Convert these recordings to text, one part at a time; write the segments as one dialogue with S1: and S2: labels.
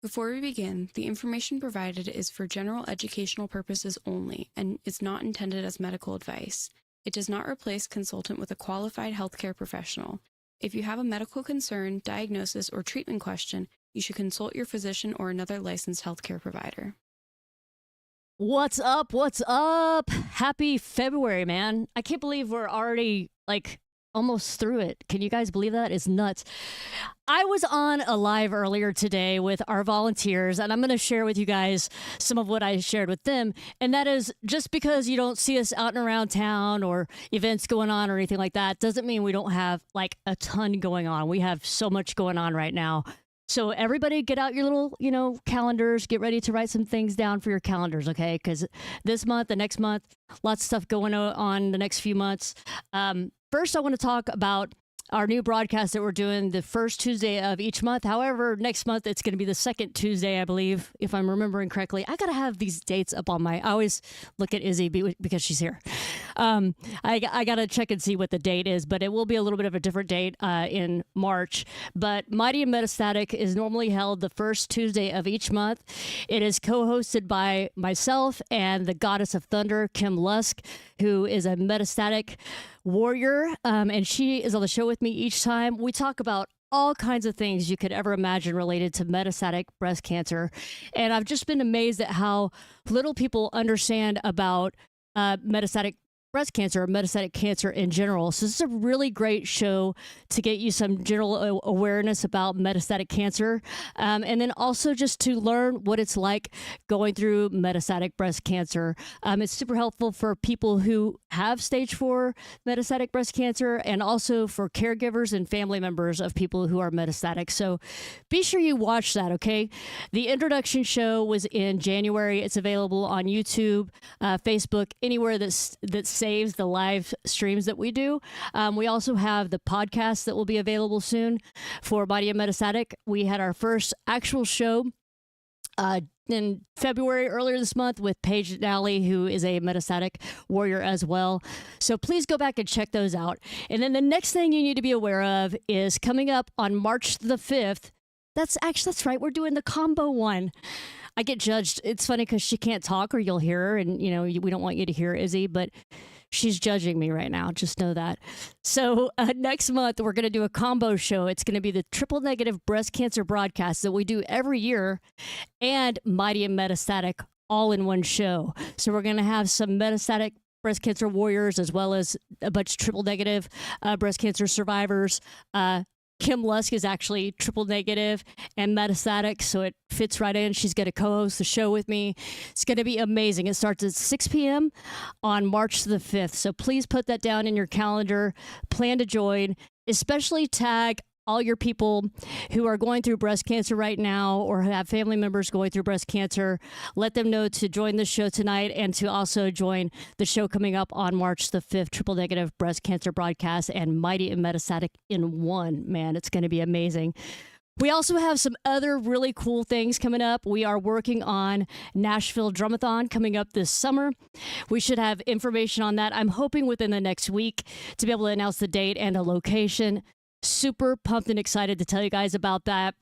S1: Before we begin, the information provided is for general educational purposes only and is not intended as medical advice. It does not replace consultant with a qualified healthcare professional. If you have a medical concern, diagnosis, or treatment question, you should consult your physician or another licensed healthcare provider.
S2: What's up? What's up? Happy February, man. I can't believe we're already almost through it. Can you guys believe that? It's nuts. I was on a live earlier today with our volunteers, and I'm going to share with you guys some of what I shared with them. And that is, just because you don't see us out and around town or events going on or anything like that doesn't mean we don't have a ton going on. We have so much going on right now. So everybody get out your little, calendars, get ready to write some things down for your calendars, okay? Because this month, the next month, lots of stuff going on the next few months. First, I want to talk about our new broadcast that we're doing the first Tuesday of each month. However, next month, it's going to be the second Tuesday, I believe, if I'm remembering correctly. I got to have these dates up on I always look at Izzy because she's here. I got to check and see what the date is, but it will be a little bit of a different date in March. But Mighty and Metastatic is normally held the first Tuesday of each month. It is co-hosted by myself and the Goddess of Thunder, Kim Lusk, who is a metastatic warrior, and she is on the show with me each time. We talk about all kinds of things you could ever imagine related to metastatic breast cancer. And I've just been amazed at how little people understand about metastatic breast cancer or metastatic cancer in general. So this is a really great show to get you some general awareness about metastatic cancer, and then also just to learn what it's like going through metastatic breast cancer. It's super helpful for people who have stage 4 metastatic breast cancer, and also for caregivers and family members of people who are metastatic. So be sure you watch that, okay? The introduction show was in January. It's available on YouTube, Facebook, anywhere that saves the live streams that we do. We also have the podcast that will be available soon for Mighty and Metastatic. We had our first actual show in February earlier this month with Paige Nally, who is a metastatic warrior as well. So please go back and check those out. And then the next thing you need to be aware of is coming up on March the 5th. That's right. We're doing the combo one. I get judged. It's funny because she can't talk or you'll hear her, and we don't want you to hear Izzy, but she's judging me right now. Just know that. So next month, we're going to do a combo show. It's going to be the triple negative breast cancer broadcast that we do every year, and Mighty and Metastatic all in one show. So we're going to have some metastatic breast cancer warriors, as well as a bunch of triple negative breast cancer survivors. Kim Lusk is actually triple negative and metastatic, so it fits right in. She's going to co-host the show with me. It's going to be amazing. It starts at 6 p.m. on March the 5th, so please put that down in your calendar. Plan to join, especially tag all your people who are going through breast cancer right now or have family members going through breast cancer. Let them know to join the show tonight and to also join the show coming up on March the 5th, triple negative breast cancer broadcast and Mighty and Metastatic in one. Man, it's going to be amazing. We also have some other really cool things coming up. We are working on Nashville Drumathon coming up this summer. We should have information on that. I'm hoping within the next week to be able to announce the date and a location. Super pumped and excited to tell you guys about that.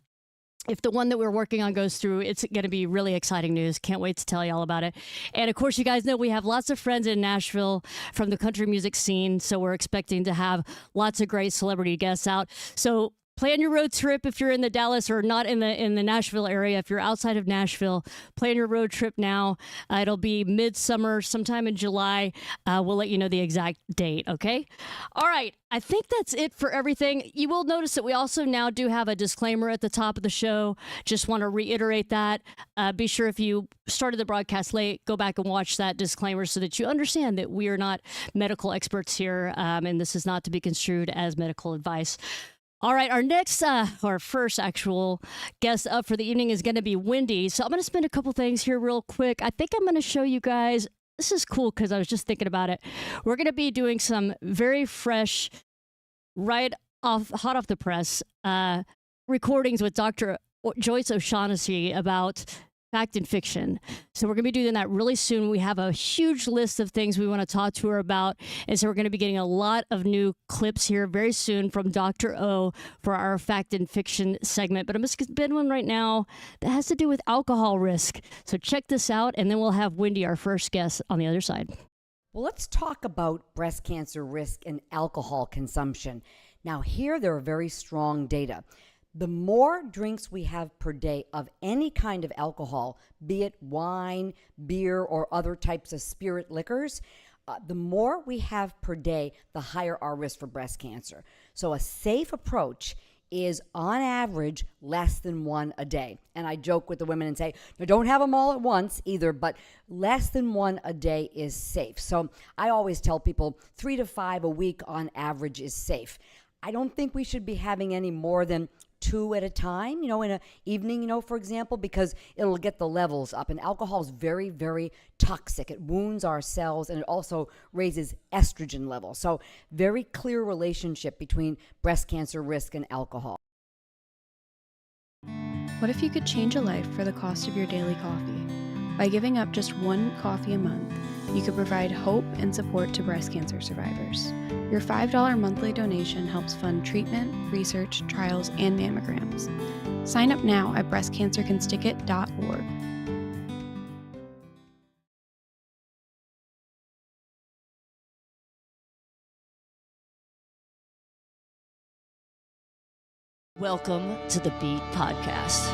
S2: If the one that we're working on goes through, it's going to be really exciting news. Can't wait to tell you all about it. And of course, you guys know we have lots of friends in Nashville from the country music scene, so we're expecting to have lots of great celebrity guests out. So plan your road trip if you're in the Dallas or not in the Nashville area. If you're outside of Nashville, plan your road trip now. It'll be midsummer, sometime in July. We'll let you know the exact date, okay? All right. I think that's it for everything. You will notice that we also now do have a disclaimer at the top of the show. Just want to reiterate that. Be sure if you started the broadcast late, go back and watch that disclaimer so that you understand that we are not medical experts here, and this is not to be construed as medical advice. All right, our first actual guest up for the evening is going to be Wendy. So I'm going to spin a couple things here real quick. I think I'm going to show you guys. This is cool because I was just thinking about it. We're going to be doing some very fresh, hot off the press recordings with Dr. Joyce O'Shaughnessy about fact and fiction. So we're going to be doing that really soon. We have a huge list of things we want to talk to her about. And so we're going to be getting a lot of new clips here very soon from Dr. O for our fact and fiction segment. But I'm just going to spin one right now that has to do with alcohol risk. So check this out, and then we'll have Wendy, our first guest, on the other side.
S3: Well, let's talk about breast cancer risk and alcohol consumption. Now, here there are very strong data. The more drinks we have per day of any kind of alcohol, be it wine, beer, or other types of spirit liquors, the more we have per day, the higher our risk for breast cancer. So a safe approach is, on average, less than one a day. And I joke with the women and say, no, don't have them all at once either, but less than one a day is safe. So I always tell people 3 to 5 a week on average is safe. I don't think we should be having any more than 2 at a time, in an evening, for example, because it'll get the levels up. And alcohol is very, very toxic. It wounds our cells, and it also raises estrogen levels. So very clear relationship between breast cancer risk and alcohol.
S1: What if you could change a life for the cost of your daily coffee? By giving up just 1 coffee a month, you could provide hope and support to breast cancer survivors. Your $5 monthly donation helps fund treatment, research, trials, and mammograms. Sign up now at breastcancercanstickit.org.
S2: Welcome to the Beat Podcast.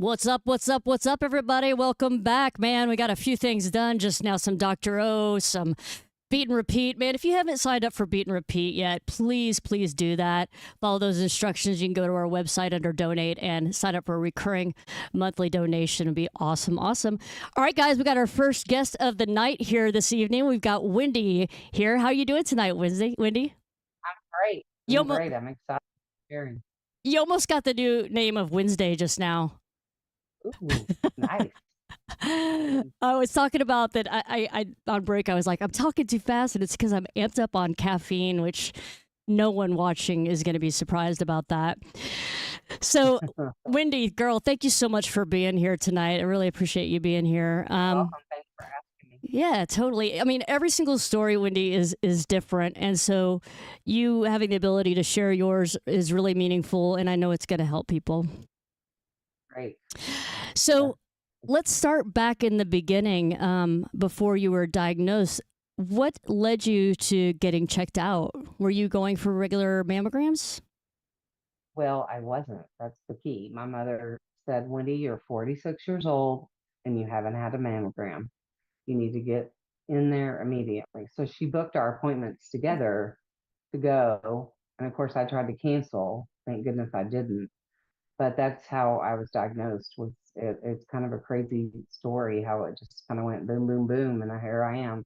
S2: What's up, everybody? Welcome back, man. We got a few things done just now. Some Dr. O, some Beat and Repeat. Man, if you haven't signed up for Beat and Repeat yet, please do that. Follow those instructions. You can go to our website under Donate and sign up for a recurring monthly donation. It'd be awesome. All right, guys, we got our first guest of the night here this evening. We've got Wendy here. How are you doing tonight, Wendy?
S4: Great. Great. I'm excited to hearing.
S2: You almost got the new name of Wednesday just now.
S4: Ooh, nice.
S2: I was talking about that. I on break, I was like, I'm talking too fast, and it's because I'm amped up on caffeine, which no one watching is going to be surprised about that. So, Wendy, girl, thank you so much for being here tonight. I really appreciate you being here.
S4: Welcome. Thanks for asking me.
S2: Yeah, totally. I mean, every single story, Wendy, is different, and so you having the ability to share yours is really meaningful, and I know it's going to help people.
S4: Right.
S2: So let's start back in the beginning, before you were diagnosed. What led you to getting checked out? Were you going for regular mammograms?
S4: Well, I wasn't. That's the key. My mother said, Wendy, you're 46 years old and you haven't had a mammogram. You need to get in there immediately. So she booked our appointments together to go. And of course, I tried to cancel. Thank goodness I didn't. But that's how I was diagnosed. It's kind of a crazy story how it just kind of went boom, boom, boom, and here I am.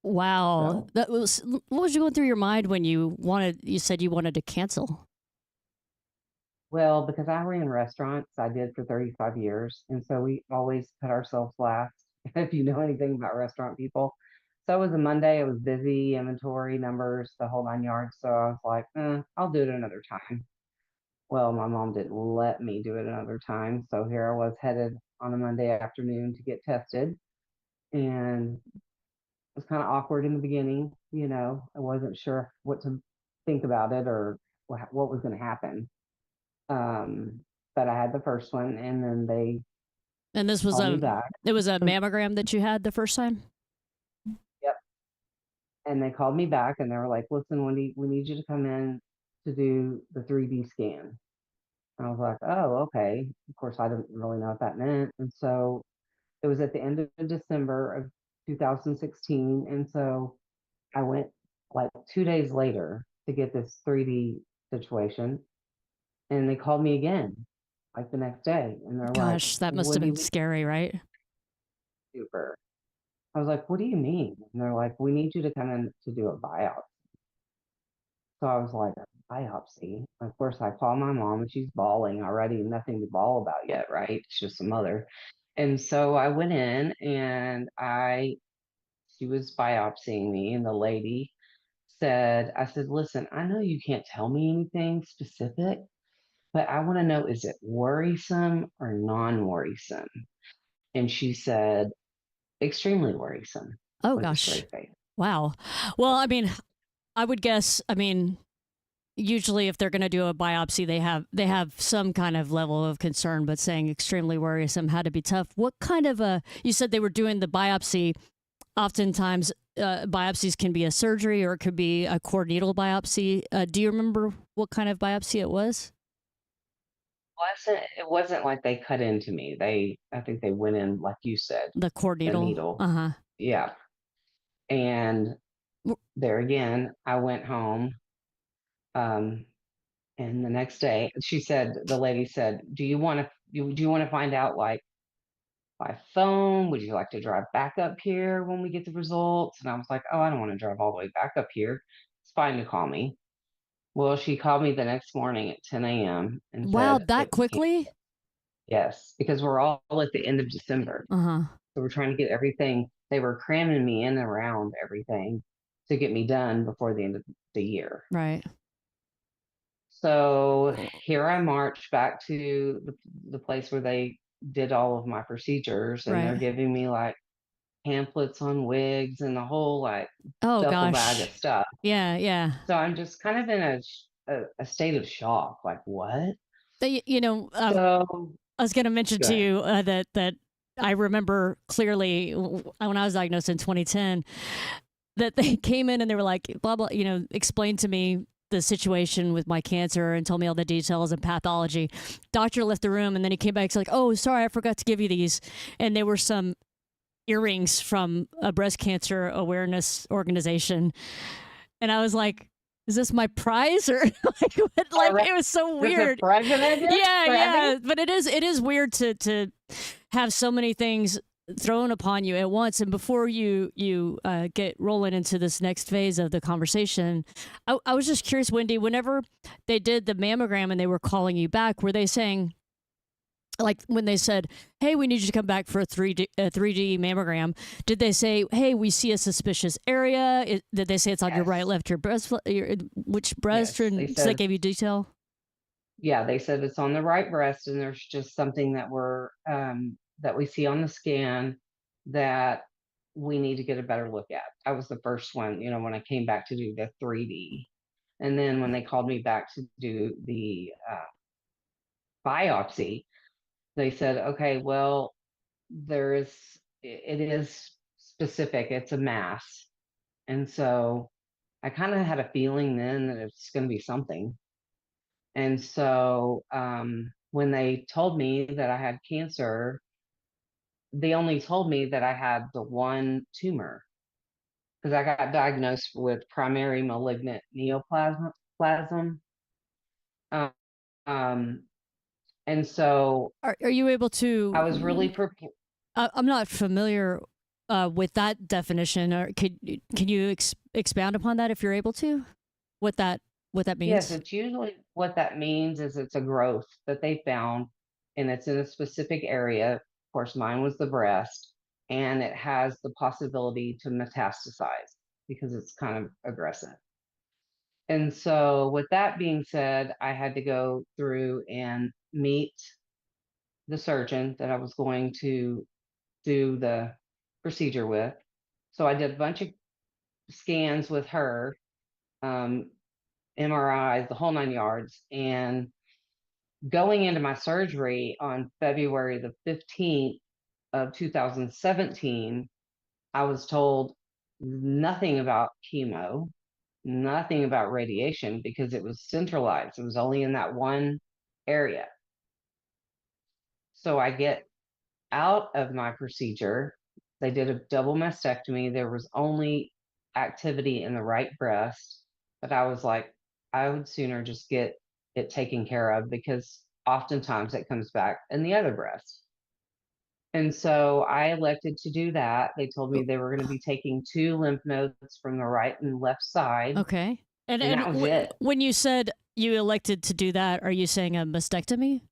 S2: Wow.
S4: So,
S2: That was what was going through your mind when you said you wanted to cancel?
S4: well, because I ran restaurants, I did for 35 years, and so we always put ourselves last. If you know anything about restaurant people, so it was a Monday. It was busy, inventory numbers, the whole 9 yards. So I was like, I'll do it another time. Well, my mom didn't let me do it another time. So here I was headed on a Monday afternoon to get tested. And it was kind of awkward in the beginning. I wasn't sure what to think about it or what was going to happen. Um, but I had the first one, and then they
S2: And this was
S4: called me back.
S2: it was a mammogram that you had the first time?
S4: Yep. And they called me back, and they were like, listen, Wendy, we need you to come in to do the 3D scan. And I was like, oh, okay. Of course, I didn't really know what that meant. And so it was at the end of December of 2016. And so I went like 2 days later to get this 3D situation. And they called me again, like the next day. And they're like,
S2: Gosh, that must
S4: what
S2: have
S4: do you
S2: been scary, right?
S4: super? I was like, what do you mean? And they're like, we need you to come in to do a biopsy. So I was like, a biopsy? Of course, I call my mom and she's bawling already, nothing to bawl about yet, right? She's just a mother. And so I went in and she was biopsying me, and the lady I said, listen, I know you can't tell me anything specific, but I want to know, is it worrisome or non-worrisome? And she said, extremely worrisome,
S2: Oh
S4: with a
S2: gosh.
S4: straight face.
S2: Wow. Well, I mean, I would guess, usually if they're going to do a biopsy, they have some kind of level of concern, but saying extremely worrisome had to be tough. What kind of you said they were doing the biopsy. Oftentimes biopsies can be a surgery or it could be a cord needle biopsy. Do you remember what kind of biopsy it was?
S4: It wasn't like they cut into me. I think they went in, like you said,
S2: The cord
S4: the
S2: needle.
S4: needle.
S2: Uh-huh.
S4: Yeah. And there again, I went home. Um, and the next day, the lady said, do you want to find out, like, by phone? Would you like to drive back up here when we get the results? And I was like, oh, I don't want to drive all the way back up here. It's fine to call me. Well, she called me the next morning at 10 a.m. and
S2: Wow,
S4: said
S2: that
S4: it was canceled.
S2: quickly?
S4: Yes, because we're all at the end of December.
S2: Uh-huh.
S4: So we're trying to get everything. They were cramming me in and around everything to get me done before the end of the year.
S2: Right.
S4: So here I march back to the place where they did all of my procedures, and they're
S2: Right.
S4: giving me like pamphlets on wigs and the whole like
S2: Oh
S4: duffel bag
S2: gosh.
S4: of stuff.
S2: Yeah, yeah.
S4: So I'm just kind of in a state of shock, like what?
S2: They,
S4: So
S2: I was going to mention
S4: go
S2: to
S4: ahead.
S2: you that I remember clearly when I was diagnosed in 2010 that they came in and they were like, blah, blah, explained to me the situation with my cancer and told me all the details and pathology. Doctor left the room and then he came back. He's like, oh, sorry, I forgot to give you these. And they were some earrings from a breast cancer awareness organization. And I was like, is this my prize or it was so weird. Yeah. But it is weird to have so many things thrown upon you at once. And before you get rolling into this next phase of the conversation, I was just curious, Wendy, whenever they did the mammogram and they were calling you back, were they saying, like when they said, hey, we need you to come back for a 3D mammogram, did they say, hey, we see a suspicious area? Did they say it's on your right, left, your breast, which breast?
S4: Yes,
S2: And so they gave you detail?
S4: yeah, they said it's on the right breast, and there's just something that we see on the scan that we need to get a better look at. I was the first one, when I came back to do the 3D. And then when they called me back to do the biopsy, they said, okay, well, it is specific, it's a mass. And so I kind of had a feeling then that it's going to be something. And so when they told me that I had cancer, they only told me that I had the one tumor because I got diagnosed with primary malignant neoplasm. Um, um, and so
S2: Are you able
S4: I was
S2: to?
S4: really
S2: I'm not familiar with that definition. Or can you expound upon that if you're able to? What that
S4: yes,
S2: means?
S4: it's usually what that means is it's a growth that they found and it's in a specific area. Of course, mine was the breast, and it has the possibility to metastasize because it's kind of aggressive. And so, with that being said, I had to go through and meet the surgeon that I was going to do the procedure with. So, I did a bunch of scans with her, MRIs, the whole 9 yards. And going into my surgery on February the 15th of 2017, I was told nothing about chemo, nothing about radiation because it was centralized. It was only in that one area. So I get out of my procedure. They did a double mastectomy. There was only activity in the right breast, but I was like, I would sooner just get it taken care of because oftentimes it comes back in the other breast. And so I elected to do that. They told me they were going to be taking 2 lymph nodes from the right and left side,
S2: Okay. And
S4: and that was it.
S2: when you said you elected to do that, are you saying a mastectomy?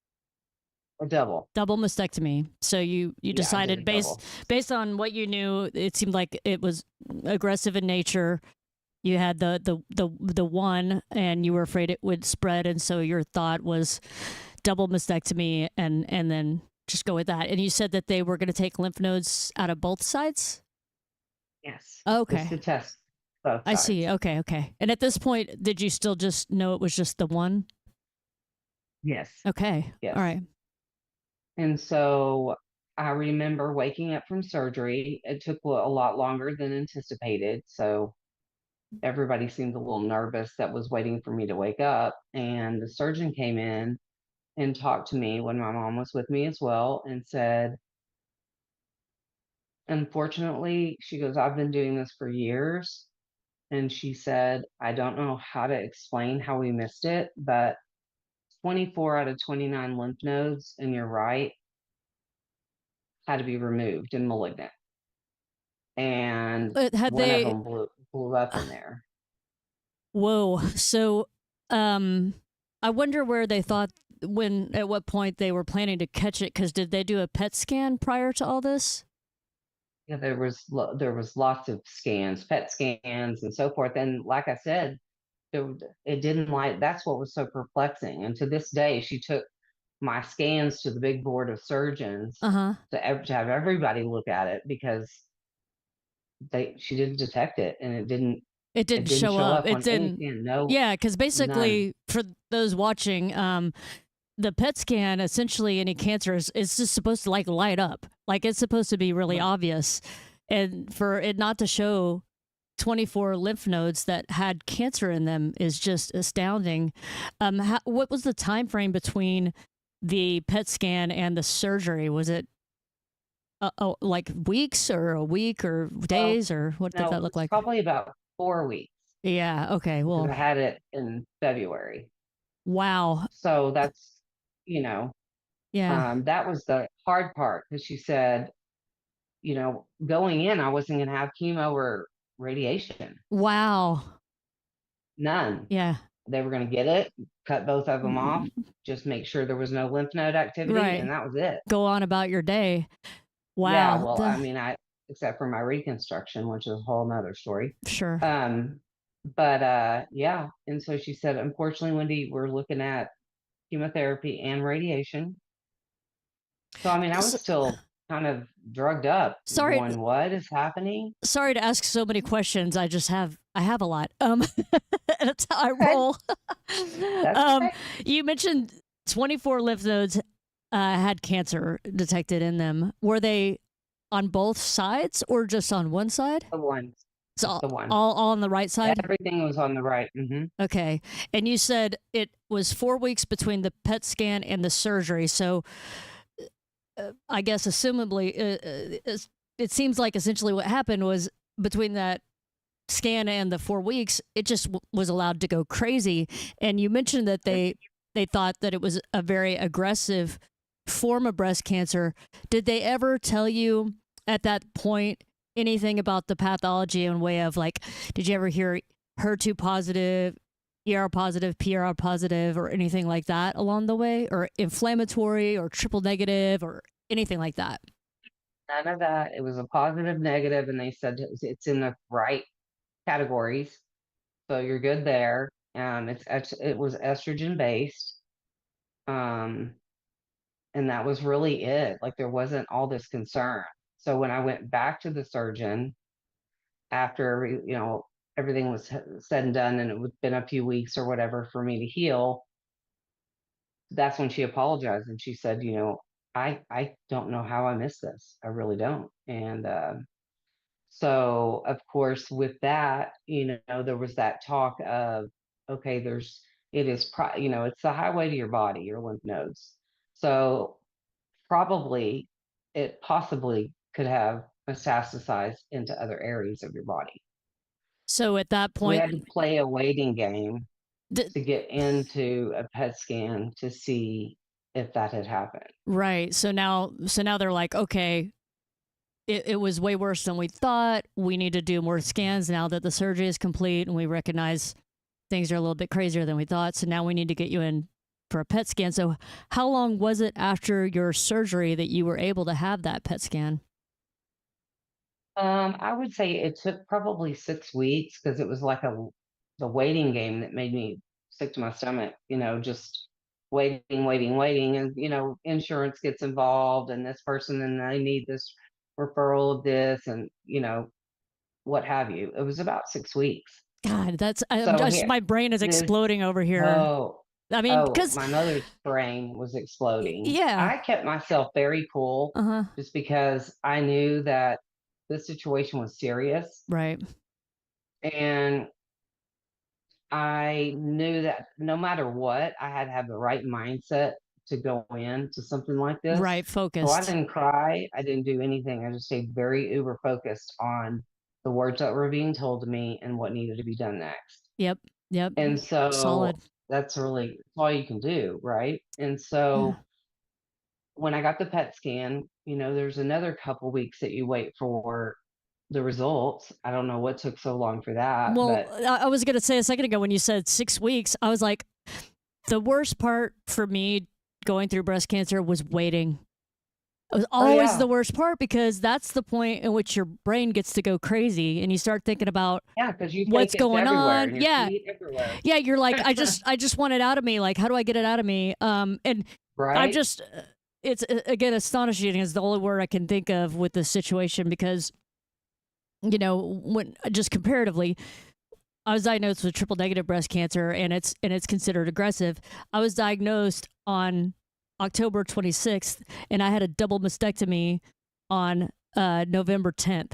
S4: A double.
S2: Double mastectomy. So you
S4: Yeah, I did a
S2: decided
S4: double.
S2: based on what you knew, it seemed like it was aggressive in nature. You had the one, and you were afraid it would spread, and so your thought was double mastectomy, and then just go with that. And you said that they were going to take lymph nodes out of both sides.
S4: Yes.
S2: Okay,
S4: Just to test both
S2: I
S4: sides.
S2: see. Okay. And at this point, did you still just know it was just the one?
S4: Yes.
S2: Okay.
S4: Yes.
S2: All right.
S4: And so I remember waking up from surgery. It took a lot longer than anticipated. So everybody seemed a little nervous that was waiting for me to wake up. And the surgeon came in and talked to me when my mom was with me as well and said, unfortunately, she goes, I've been doing this for years. And she said, I don't know how to explain how we missed it, but 24 out of 29 lymph nodes in your right had to be removed and malignant. And
S2: But had
S4: one of
S2: they?
S4: them blew up in there.
S2: Whoa. So, I wonder where they thought at what point they were planning to catch it. Because did they do a PET scan prior to all this?
S4: Yeah, there was lots of scans, PET scans, and so forth. And like I said, it didn't like. That's what was so perplexing. And to this day, she took my scans to the big board of surgeons
S2: Uh-huh.
S4: to have everybody look at it because she didn't detect it, and it didn't
S2: Show
S4: show
S2: up.
S4: up
S2: It
S4: on any
S2: didn't.
S4: scan. No,
S2: Yeah, because
S4: none.
S2: basically, for those watching, the PET scan, essentially any cancer is just supposed to like light up. Like it's supposed to be really
S4: Right.
S2: obvious. And for it not to show 24 lymph nodes that had cancer in them is just astounding. What was the time frame between the PET scan and the surgery? Was it like weeks or a week or
S4: Well,
S2: days, or what did
S4: no,
S2: that
S4: it
S2: look
S4: was
S2: like?
S4: probably about 4 weeks
S2: Yeah. Okay.
S4: because
S2: Well,
S4: I had it in February.
S2: wow.
S4: So that's, you know,
S2: Yeah.
S4: that was the hard part because she said, going in, I wasn't going to have chemo or radiation.
S2: Wow.
S4: None.
S2: Yeah.
S4: They were going to get it, cut both of them off,
S2: Mm,
S4: just make sure there was no lymph node activity, and
S2: right.
S4: that was it.
S2: Go on about your day.
S4: Yeah,
S2: Wow.
S4: well, I mean, except for my reconstruction, which is a whole nother story.
S2: Sure.
S4: But yeah, and so she said, unfortunately, Wendy, we're looking at chemotherapy and radiation. So I mean, I was
S2: So,
S4: still kind of drugged up,
S2: Sorry,
S4: going, "What is happening?"
S2: sorry to ask so many questions. I have a lot. That's how I
S4: Okay,
S2: roll.
S4: that's
S2: um,
S4: okay.
S2: you mentioned 24 lymph nodes had cancer detected in them. Were they on both sides or just on one side?
S4: The one,
S2: So
S4: just the one.
S2: all on the right side?
S4: Everything was on the right.
S2: Okay. And you said it was 4 weeks between the PET scan and the surgery. So I guess, assumably, it seems like essentially what happened was between that scan and the 4 weeks, it just was allowed to go crazy. And you mentioned that they thought that it was a very aggressive form of breast cancer. Did they ever tell you at that point anything about the pathology in way of like, did you ever hear HER2 positive, ER positive, PR positive, or anything like that along the way, or inflammatory, or triple negative, or anything like that?
S4: None of that. It was a positive, negative, and they said it's in the right categories, so you're good there. It was estrogen based, um, and that was really it. Like there wasn't all this concern. So when I went back to the surgeon after everything was said and done, and it had been a few weeks or whatever for me to heal, that's when she apologized and she said, I don't know how I missed this. I really don't. And so, of course, with that, there was that talk of, okay, it's the highway to your body, your lymph nodes. So probably it possibly could have metastasized into other areas of your body.
S2: So at that
S4: So we
S2: point,
S4: had to play a waiting game
S2: th-
S4: to get into a PET scan to see if that had happened.
S2: right. So now they're like, okay, it was way worse than we thought. We need to do more scans now that the surgery is complete, and we recognize things are a little bit crazier than we thought. So now we need to get you in for a PET scan. So how long was it after your surgery that you were able to have that PET scan?
S4: I would say it took probably 6 weeks because it was like the waiting game that made me sick to my stomach. Just waiting, waiting, waiting, and insurance gets involved, and this person, and they need this referral of this, and what have you. It was about 6 weeks.
S2: God, I'm
S4: So
S2: just,
S4: here,
S2: my brain is
S4: this
S2: exploding over here.
S4: oh
S2: I mean,
S4: oh,
S2: because
S4: my mother's brain was exploding.
S2: yeah,
S4: I kept myself very cool
S2: uh huh,
S4: just because I knew that this situation was serious.
S2: right,
S4: And I knew that no matter what, I had to have the right mindset to go into something like this.
S2: right,
S4: So I
S2: focused.
S4: didn't cry. I didn't do anything. I just stayed very uber focused on the words that were being told to me and what needed to be done next.
S2: Yep, yep,
S4: And
S2: solid.
S4: so that's all you can do, right? And
S2: Yeah.
S4: so when I got the PET scan, there's another couple weeks that you wait for the results. I don't know what took so long for that,
S2: Well,
S4: but
S2: I was gonna say a second ago when you said 6 weeks, I was like, the worst part for me going through breast cancer was waiting. It was
S4: oh
S2: always the
S4: yeah,
S2: worst part because that's the point in which your brain gets to go crazy and you start thinking about
S4: yeah, because you think
S2: what's
S4: it's
S2: going
S4: everywhere
S2: on.
S4: and your
S2: Yeah.
S4: feet everywhere,
S2: Yeah, you're like, I just want it out of me. Like, how do I get it out of me? And I'm
S4: right?
S2: just, it's again astonishing is the only word I can think of with this situation because when just comparatively, I was diagnosed with triple negative breast cancer and it's considered aggressive. I was diagnosed on October 26th and I had a double mastectomy on November 10th.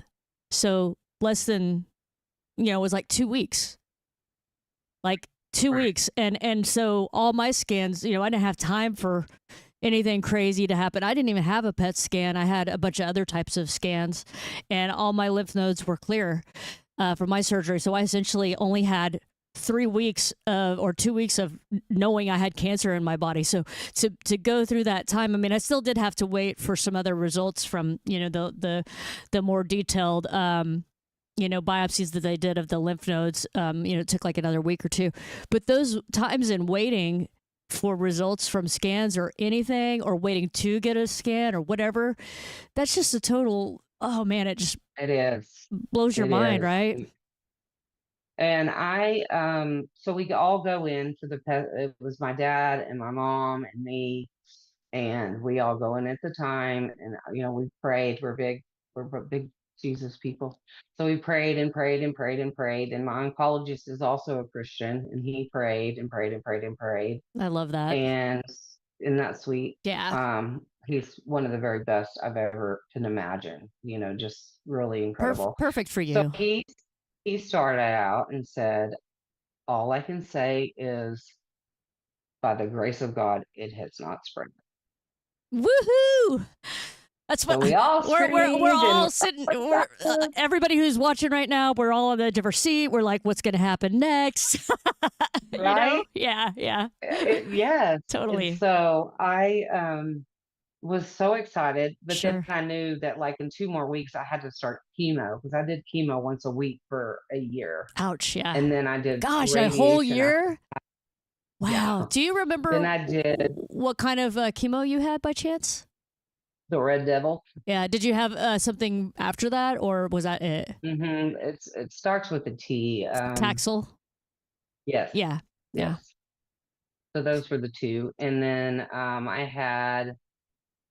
S2: So less than it was like 2 weeks. Like 2
S4: Right.
S2: weeks and so all my scans, I didn't have time for anything crazy to happen. I didn't even have a PET scan. I had a bunch of other types of scans and all my lymph nodes were clear for my surgery. So I essentially only had 3 weeks or 2 weeks of knowing I had cancer in my body. So to go through that time, I mean, I still did have to wait for some other results from the more detailed biopsies that they did of the lymph nodes. It took like another week or two, but those times in waiting for results from scans or anything, or waiting to get a scan or whatever, that's just a total. Oh man, it just
S4: It is.
S2: blows your
S4: It
S2: mind,
S4: is.
S2: right?
S4: And so we all go in for the PET. It was my dad and my mom and me. and we all go in at the time, and we prayed. We're big Jesus people, so we prayed and prayed and prayed and prayed. And my oncologist is also a Christian, and he prayed and prayed and prayed and prayed,
S2: I love that.
S4: and isn't that sweet?
S2: Yeah.
S4: He's one of the very best I've ever can imagine. Just really incredible.
S2: Perfect for
S4: So
S2: you.
S4: he started out and said, all I can say is, by the grace of God, it has not spread.
S2: Woohoo! That's
S4: So
S2: what
S4: we all
S2: we're all
S4: screamed,
S2: sitting. Everybody who's watching right now, we're all on the edge of our seat. We're like, what's going to happen next?
S4: right?
S2: Yeah.
S4: Yes.
S2: Totally.
S4: And so I was so excited, but
S2: Sure.
S4: then I knew that like in 2 more weeks I had to start chemo, because I did chemo once a week for a year.
S2: Ouch. Yeah.
S4: And then I did
S2: Gosh, a whole
S4: radiation.
S2: year? Wow.
S4: Yeah.
S2: Do you remember
S4: Then I did
S2: what kind of chemo you had by chance?
S4: the Red Devil.
S2: Yeah. Did you have something after that, or was that it?
S4: It starts with a T.
S2: Taxol?
S4: Yes.
S2: Yeah. Yeah.
S4: Yes. So those were the two. And then I had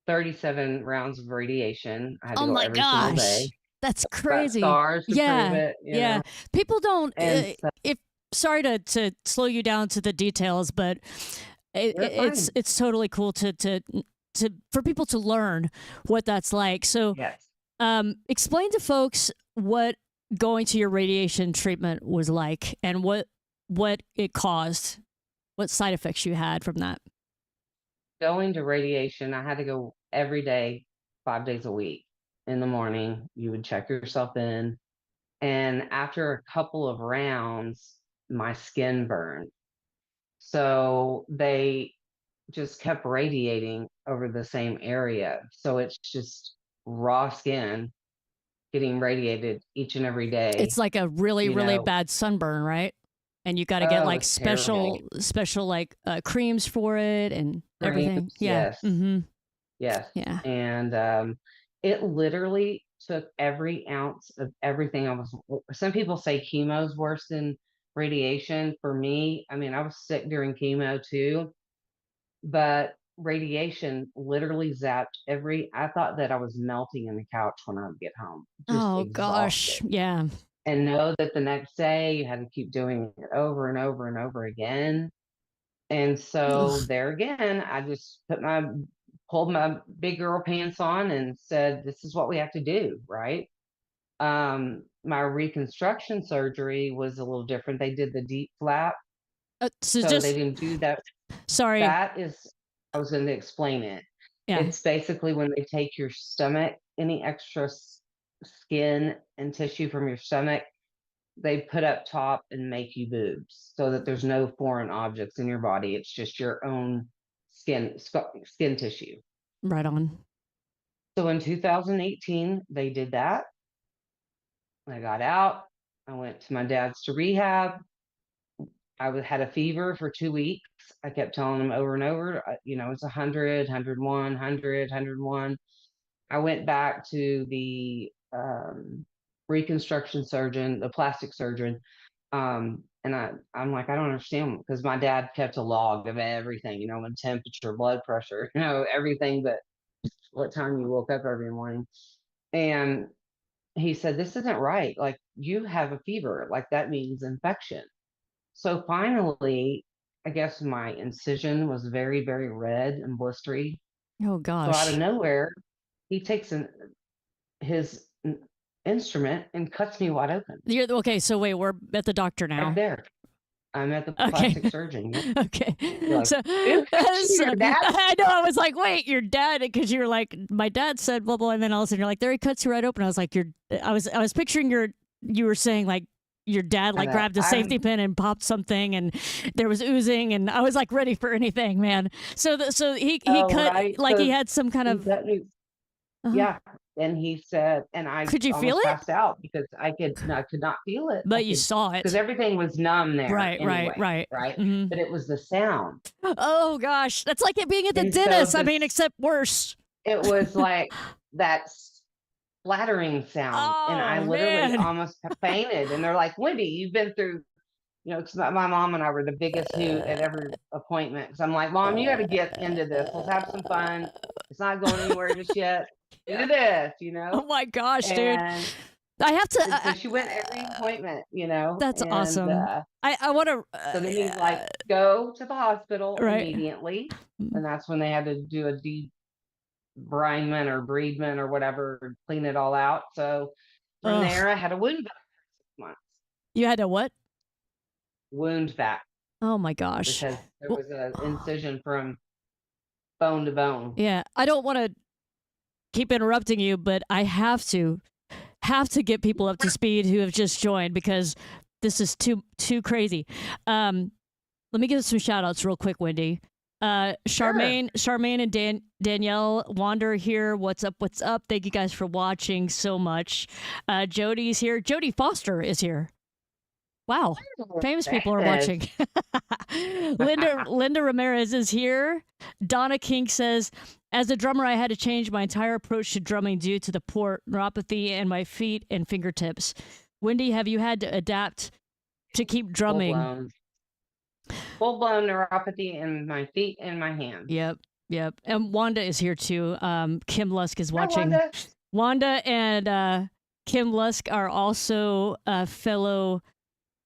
S4: 37 rounds of radiation. I had to
S2: Oh
S4: go
S2: my
S4: every single
S2: gosh.
S4: day.
S2: That's
S4: Got
S2: crazy.
S4: stars to prove it.
S2: Yeah. People don't.
S4: And so,
S2: If sorry to slow you down to the details, but it's totally cool to for people to learn what that's like. So,
S4: yes.
S2: explain to folks what going to your radiation treatment was like, and what it caused, what side effects you had from that.
S4: Going to radiation, I had to go every day, 5 days a week. In the morning, you would check yourself in. And after a couple of rounds, my skin burned. So they just kept radiating over the same area. So it's just raw skin getting radiated each and every day.
S2: It's like a really bad sunburn, right? And you got to get like special like creams for it and everything. Yeah.
S4: Yes.
S2: Mm-hmm.
S4: Yes.
S2: Yeah.
S4: And it literally took every ounce of everything. Some people say chemo's worse than radiation. For me, I mean, I was sick during chemo too, but radiation literally zapped I thought that I was melting in the couch when I would get home. Just
S2: Oh
S4: exhausted.
S2: gosh. Yeah.
S4: And know that the next day you had to keep doing it over and over and over again. And so there again, I just pulled my big girl pants on and said, this is what we have to do, right? My reconstruction surgery was a little different. They did the deep flap. So they didn't do that.
S2: Sorry.
S4: I was going to explain it.
S2: Yeah.
S4: It's basically when they take your stomach, any extra skin and tissue from your stomach, they put up top and make you boobs so that there's no foreign objects in your body. It's just your own skin tissue.
S2: Right on.
S4: So in 2018, they did that. I got out. I went to my dad's to rehab. I had a fever for 2 weeks. I kept telling him over and over, it's 100, 101, 100, 101. I went back to the reconstruction surgeon, the plastic surgeon. And I'm like, I don't understand, because my dad kept a log of everything, when temperature, blood pressure, everything, but what time you woke up every morning. And he said, this isn't right. Like, you have a fever. Like, that means infection. So finally, I guess my incision was very, very red and blistery.
S2: Oh gosh.
S4: So out of nowhere, he takes his instrument and cuts me wide open.
S2: Okay, so wait, we're at the doctor now.
S4: Right there. I'm at the plastic surgeon.
S2: Okay.
S4: Like,
S2: so
S4: your dad?
S2: I know. I was like, wait, your dad? Because you were like, my dad said blah blah, and then all of a sudden you're like, there, he cuts you right open. I was like, I was picturing you were saying like your dad like grabbed a safety pin and popped something, and there was oozing, and I was like ready for anything, man. So he cut
S4: right.
S2: like
S4: so
S2: he had some kind of
S4: yeah. And he said, and I
S2: could you feel it?
S4: Passed out because I could not feel it.
S2: But you saw it
S4: because everything was numb there.
S2: Right.
S4: Mm-hmm. But it was the sound.
S2: Oh gosh, that's like it being at the dentist. I mean, except worse.
S4: It was like that splattering sound, and I literally almost fainted. And they're like, Wendy, you've been through You know, because my mom and I were the biggest hoot at every appointment. Because I'm like, Mom, you got to get into this. Let's have some fun. It's not going anywhere just yet. Do this, you
S2: Oh
S4: know.
S2: my gosh, dude.
S4: And
S2: I have to.
S4: so she went every appointment, you know.
S2: That's
S4: And
S2: awesome. I want to.
S4: so then he's like, go to the hospital
S2: Right.
S4: immediately. And that's when they had to do a debridement or bereavement or whatever, clean it all out. So from
S2: Ugh.
S4: there, I had a wound vac for 6 months.
S2: You had a what?
S4: Wound vac.
S2: Oh my gosh.
S4: Because there was an incision from bone to bone.
S2: Yeah, I don't want to keep interrupting you, but I have to get people up to speed who have just joined because this is too crazy. Let me give some shout outs real quick, Wendy. Charmaine and Danielle Wander here. What's up? What's up? Thank you guys for watching so much. Jody's here. Jodie Foster is here. Wow, famous people are watching. Linda Ramirez is here. Donna King says, as a drummer, I had to change my entire approach to drumming due to the poor neuropathy in my feet and fingertips. Wendy, have you had to adapt to keep drumming?
S4: Full-blown neuropathy in my feet and my hands.
S2: Yep. And Wanda is here too. Kim Lusk is watching.
S4: Hi,
S2: Wanda and Kim Lusk are also fellow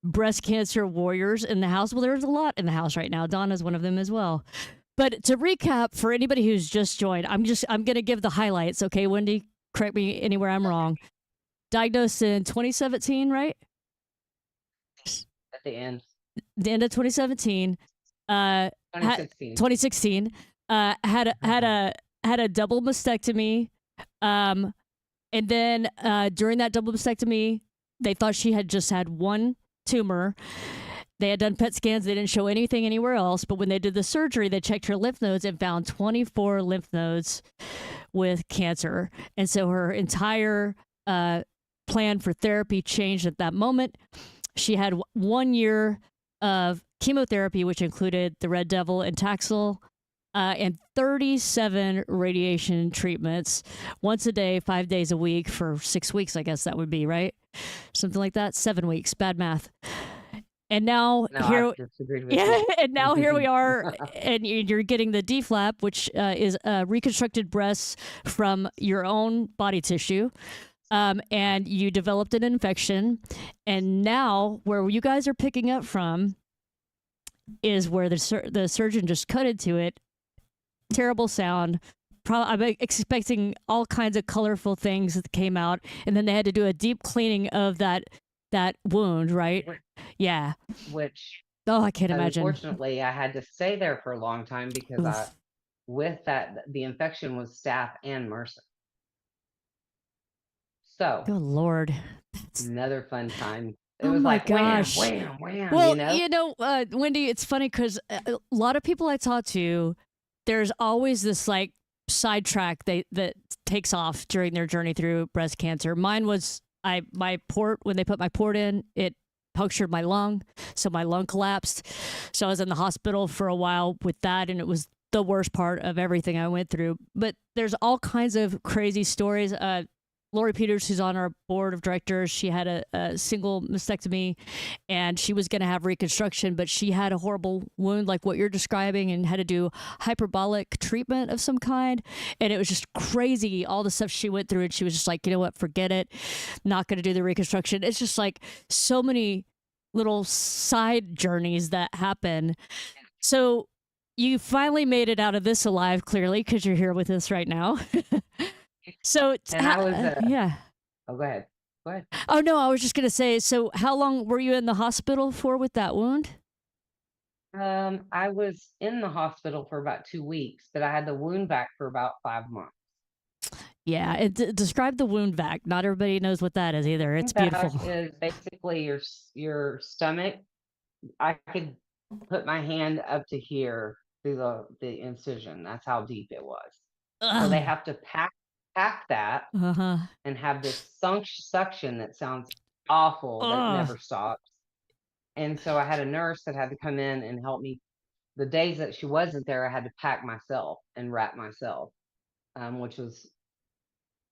S2: breast cancer warriors in the house. Well, there's a lot in the house right now. Donna's one of them as well. But to recap, for anybody who's just joined, I'm going to give the highlights, okay, Wendy? Correct me anywhere I'm wrong. Diagnosed in 2017, right?
S4: At the end.
S2: The end of 2017. 2016. Had a double mastectomy. And then during that double mastectomy, they thought she had just had one tumor. They had done PET scans. They didn't show anything anywhere else. But when they did the surgery, they checked her lymph nodes and found 24 lymph nodes with cancer. And so her entire plan for therapy changed at that moment. She had 1 year of chemotherapy, which included the Red Devil and Taxol, and 37 radiation treatments once a day, 5 days a week for 6 weeks, I guess that would be, right? Something like that. 7 weeks. Bad math. And now here we are, and you're getting the D-flap, which is reconstructed breasts from your own body tissue. And you developed an infection. And now where you guys are picking up from is where the surgeon just cut into it. Terrible sound. I'm expecting all kinds of colorful things that came out. And then they had to do a deep cleaning of that wound, right? Yeah.
S4: Which,
S2: I can't imagine.
S4: Unfortunately, I had to stay there for a long time because with that, the infection was staph and MRSA. So,
S2: good Lord,
S4: another fun time. It
S2: oh
S4: was
S2: my
S4: like
S2: gosh.
S4: wham,
S2: well, Wendy, it's funny because a lot of people I talk to, there's always this like sidetrack that takes off during their journey through breast cancer. Mine was my port, when they put my port in, it punctured my lung, so my lung collapsed. So I was in the hospital for a while with that, and it was the worst part of everything I went through. But there's all kinds of crazy stories. Lori Peters, who's on our board of directors, she had a single mastectomy and she was going to have reconstruction, but she had a horrible wound like what you're describing and had to do hyperbolic treatment of some kind. And it was just crazy, all the stuff she went through. And she was just like, you know what, forget it. Not going to do the reconstruction. It's just like so many little side journeys that happen. So you finally made it out of this alive, clearly, because you're here with us right now. So yeah.
S4: Oh, go ahead.
S2: Oh no, I was just gonna say. So, how long were you in the hospital for with that wound?
S4: I was in the hospital for about 2 weeks, but I had the wound vac for about 5 months.
S2: Yeah, describe the wound vac. Not everybody knows what that is either. It's beautiful.
S4: Is basically your stomach. I could put my hand up to here through the incision. That's how deep it was. So they have to pack that and have this suction that sounds awful that never stops. And so I had a nurse that had to come in and help me. The days that she wasn't there, I had to pack myself and wrap myself, which was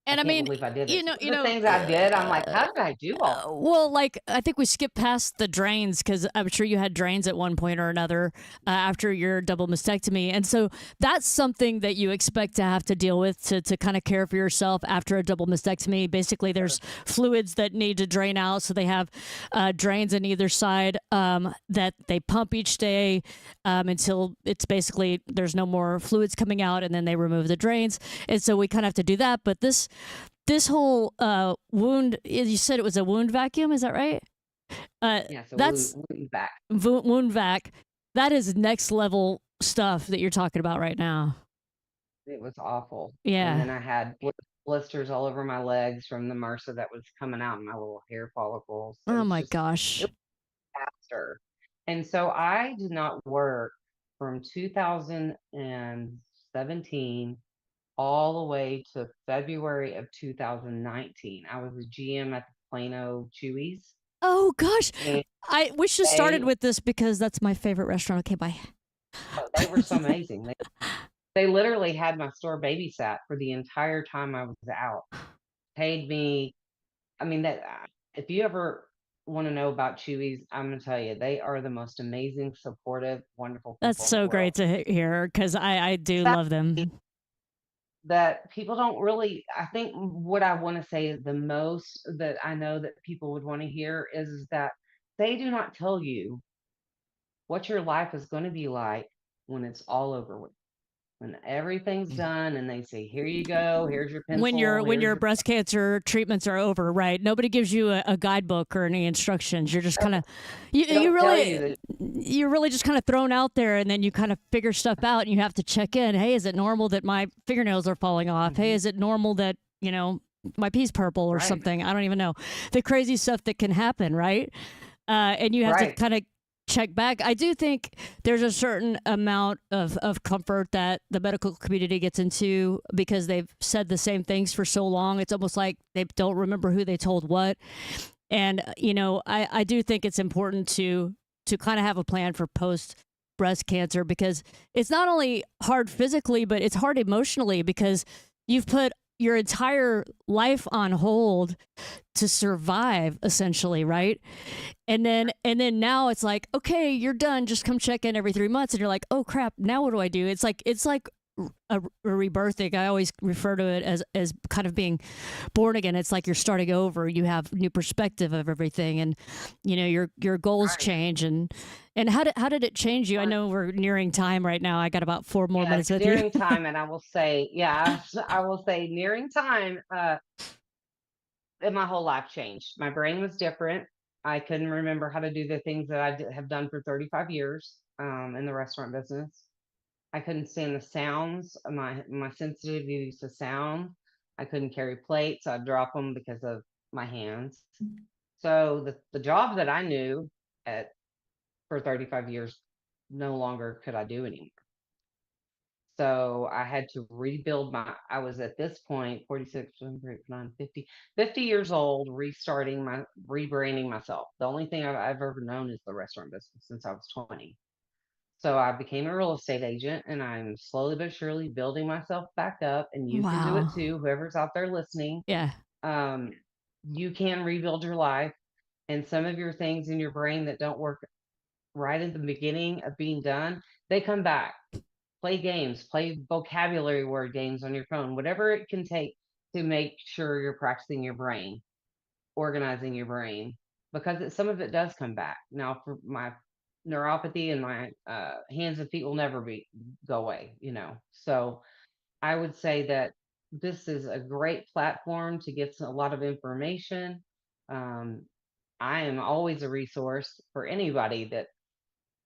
S4: I
S2: And I
S4: can't
S2: mean,
S4: believe I did it.
S2: you know,
S4: Some of the things I did, I'm like, how did I do all this?
S2: well, like I think we skipped past the drains because I'm sure you had drains at one point or another after your double mastectomy, and so that's something that you expect to have to deal with to kind of care for yourself after a double mastectomy. Basically, there's fluids that need to drain out, so they have drains on either side that they pump each day until it's basically there's no more fluids coming out, and then they remove the drains, and so we kind of have to do that. But this whole wound, you said it was a wound vacuum, is that right?
S4: Yeah, so
S2: That's
S4: wound back.
S2: wound vac. That is next level stuff that you're talking about right now.
S4: It was awful. And
S2: Yeah.
S4: then I had blisters all over my legs from the MRSA that was coming out in my little hair follicles. It
S2: Oh
S4: was
S2: my
S4: just, it
S2: gosh.
S4: was faster. And so I did not work from 2017 all the way to February of 2019. I was a GM at the Plano Chewy's,
S2: Oh gosh.
S4: and
S2: We should have started
S4: they
S2: with this because that's my favorite restaurant. Okay, bye.
S4: they were so amazing. They literally had my store babysat for the entire time I was out. Paid me. I mean that if you ever want to know about Chewy's, I'm gonna tell you they are the most amazing, supportive, wonderful
S2: That's
S4: people in the
S2: so great
S4: world.
S2: to hear because I do love
S4: Sadly,
S2: them.
S4: that people don't really. I think what I want to say is the most that I know that people would want to hear is that they do not tell you what your life is going to be like when it's all over with. When everything's done and they say, "Here you go. Here's your pencil.
S2: When
S4: Here's
S2: your
S4: your."
S2: breast cancer treatments are over, right? Nobody gives you a guidebook or any instructions. You're just kind of
S4: They don't tell you that.
S2: you're really just kind of thrown out there, and then you kind of figure stuff out, and you have to check in. Hey, is it normal that my fingernails are falling off? Hey, is it normal that my pee's purple or
S4: Right,
S2: something? I don't even know the crazy stuff that can happen, right? And you have to
S4: right.
S2: kind of check back. I do think there's a certain amount of comfort that the medical community gets into because they've said the same things for so long. It's almost like they don't remember who they told what. And, I do think it's important to kind of have a plan for post breast cancer because it's not only hard physically, but it's hard emotionally because you've put your entire life on hold to survive essentially, right? And then now it's like, okay, you're done, just come check in every 3 months, and you're like, oh crap, now what do I do? It's like a rebirthing. I always refer to it as kind of being born again. It's like you're starting over. You have new perspective of everything, and your goals
S4: Right.
S2: change. And how did it change you? I know we're nearing time right now. I got about 4 more
S4: Yeah,
S2: minutes
S4: it's
S2: with you.
S4: nearing time, and I will say, yeah, I will say nearing time. And my whole life changed. My brain was different. I couldn't remember how to do the things that have done for 35 years in the restaurant business. I couldn't stand the sounds. My sensitivity to sound. I couldn't carry plates. I'd drop them because of my hands. So the job that I knew at for 35 years, no longer could I do anymore. So I had to rebuild I was at this point 46, 49, 50, 50 years old, rebranding myself. The only thing I've ever known is the restaurant business since I was 20. So I became a real estate agent, and I'm slowly but surely building myself back up. And you can do it
S2: Wow.
S4: too, whoever's out there listening.
S2: Yeah.
S4: Um, you can rebuild your life, and some of your things in your brain that don't work right at the beginning of being done, they come back. Play games, play vocabulary word games on your phone, whatever it can take to make sure you're practicing your brain, organizing your brain, because some of it does come back. Now, for my neuropathy and my hands and feet will never go away. So I would say that this is a great platform to get a lot of information. Um, I am always a resource for anybody that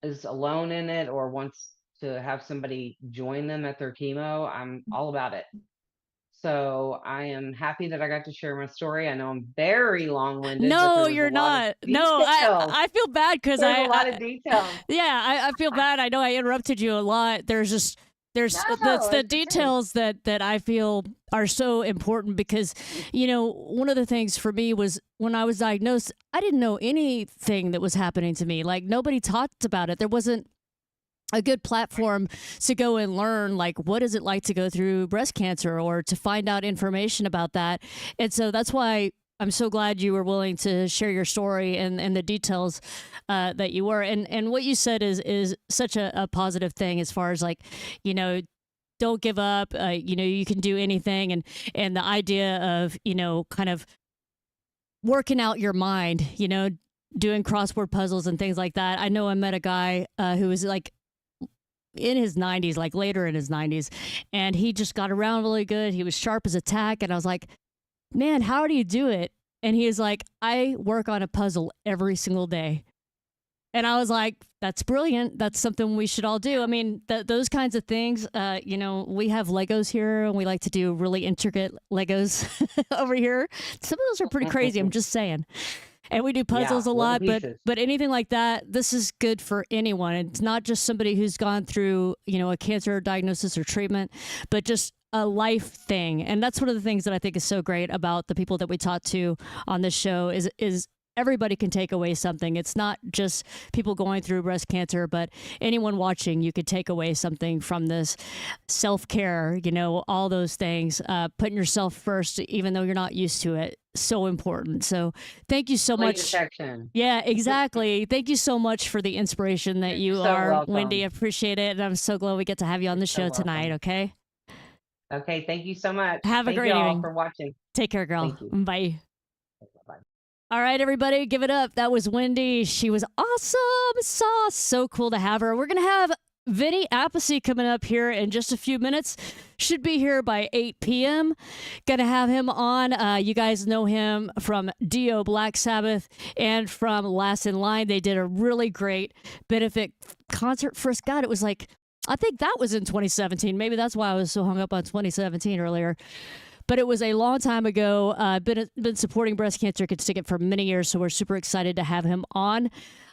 S4: is alone in it or wants to have somebody join them at their chemo. I'm all about it. So I am happy that I got to share my story. I know I'm very long-winded, but
S2: No,
S4: there was a
S2: you're
S4: lot of
S2: not. No,
S4: details.
S2: I feel bad because
S4: There's a lot of details.
S2: yeah, I feel bad. I know I interrupted you a lot. There's that's
S4: No,
S2: the
S4: it's okay.
S2: details that I feel are so important because one of the things for me was when I was diagnosed, I didn't know anything that was happening to me. Like nobody talked about it. There wasn't a good platform to go and learn, like, what is it like to go through breast cancer or to find out information about that. And so that's why I'm so glad you were willing to share your story and the details that you were. And what you said is such a positive thing as far as, like, you know, don't give up. You know, you can do anything. And the idea of, you know, kind of working out your mind, you know, doing crossword puzzles and things like that. I know I met a guy who was like in his 90s, like later in his 90s, and he just got around really good. He was sharp as a tack. And I was like, man, how do you do it? And he was like, I work on a puzzle every single day. And I was like, that's brilliant. That's something we should all do. I mean, those kinds of things, you know, we have Legos here and we like to do really intricate Legos over here. Some of those are pretty crazy. I'm just saying. And we do puzzles a lot, but anything like that, this is good for anyone. It's not just somebody who's gone through, you know, a cancer diagnosis or treatment, but just a life thing. And that's one of the things that I think is so great about the people that we talk to on this show is everybody can take away something. It's not just people going through breast cancer, but anyone watching, you could take away something from this. Self-care, you know, all those things, putting yourself first, even though you're not used to it. So important. So thank you so much.
S4: Protection.
S2: Yeah, exactly. Thank you so much for the inspiration that you are,
S4: welcome.
S2: Wendy. I appreciate it. And I'm so glad we get to have you on the show tonight. Okay.
S4: Okay. Thank you so much.
S2: Have a great evening
S4: for watching.
S2: Take care, girl. Bye.
S4: Bye.
S2: All right, everybody, give it up. That was Wendy. She was awesome sauce. So cool to have her. We're going to have Vinny Appice coming up here in just a few minutes. Should be here by 8 p.m. Gonna have him on. You guys know him from Dio, Black Sabbath, and from Last in Line. They did a really great benefit concert. First, God, it was like, I think that was in 2017. Maybe that's why I was so hung up on 2017 earlier. But it was a long time ago. Been supporting Breast Cancer Kids Ticket for many years, so we're super excited to have him on.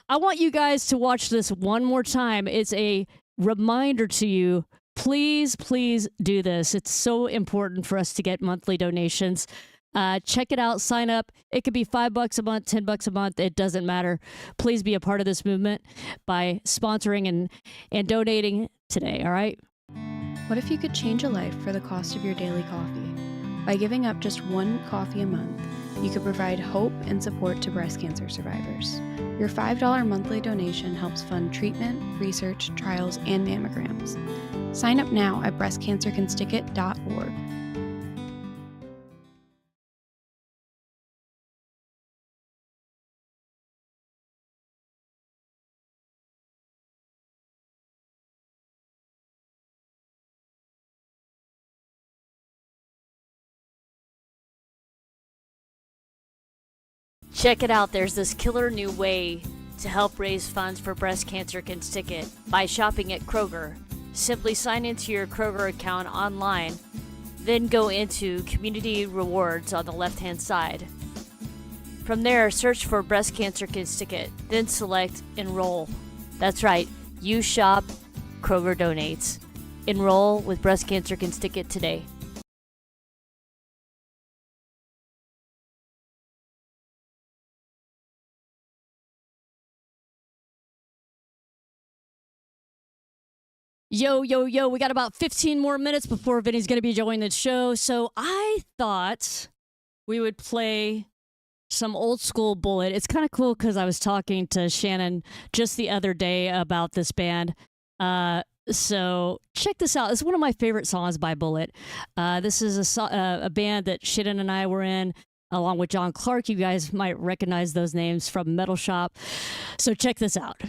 S2: I want you guys to watch this one more time. It's a reminder to you, please do this. It's so important for us to get monthly donations. Check it out, sign up. It could be $5 a month, $10 a month. It doesn't matter. Please be a part of this movement by sponsoring and donating today. All right.
S1: What if you could change a life for the cost of your daily coffee? By giving up just one coffee a month, you could provide hope and support to breast cancer survivors. Your $5 monthly donation helps fund treatment, research, trials, and mammograms. Sign up now at breastcancercansticket.org.
S2: Check it out. There's this killer new way to help raise funds for Breast Cancer Kids Ticket by shopping at Kroger. Simply sign into your Kroger account online, then go into Community Rewards on the left-hand side. From there, search for Breast Cancer Kids Ticket, then select Enroll. That's right, you shop, Kroger donates. Enroll with Breast Cancer Kids Ticket today. Yo, we got about 15 more minutes before Vinny's going to be joining the show. So I thought we would play some old school Bullet. It's kind of cool because I was talking to Shannon just the other day about this band. So check this out. It's one of my favorite songs by Bullet. This is a band that Shannon and I were in, along with John Clark. You guys might recognize those names from Metal Shop. So check this out.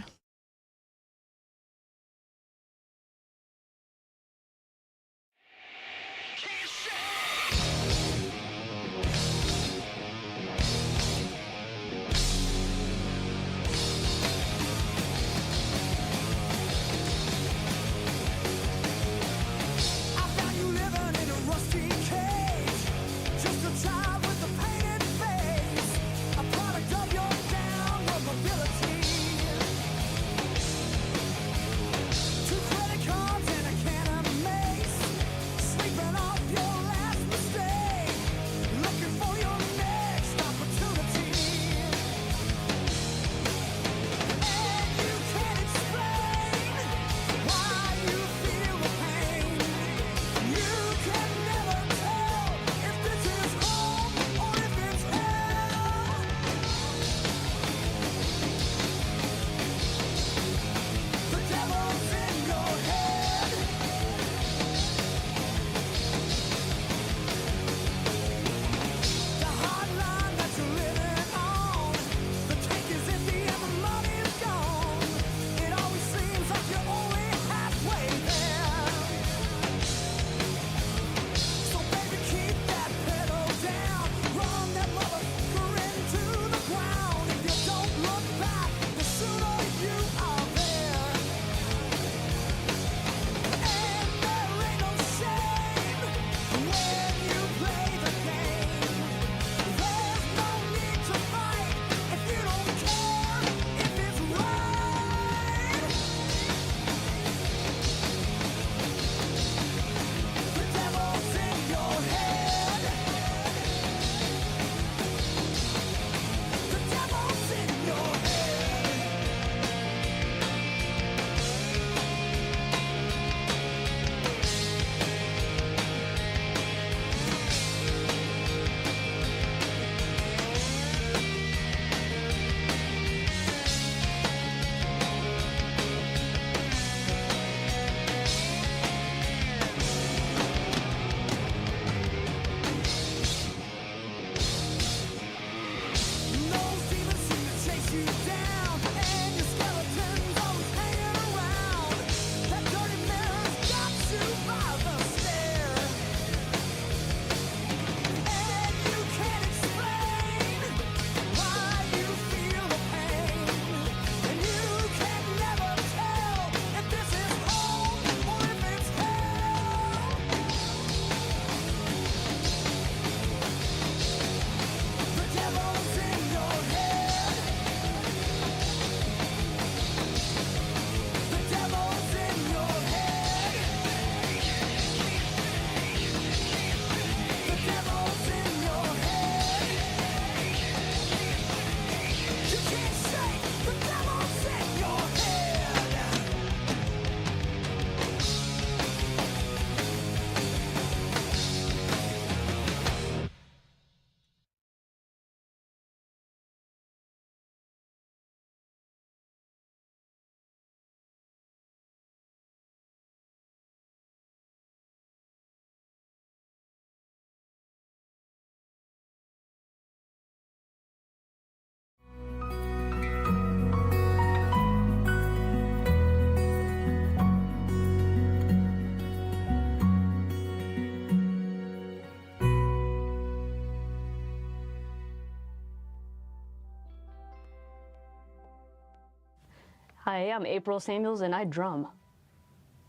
S5: Hi, I'm April Samuels and I drum.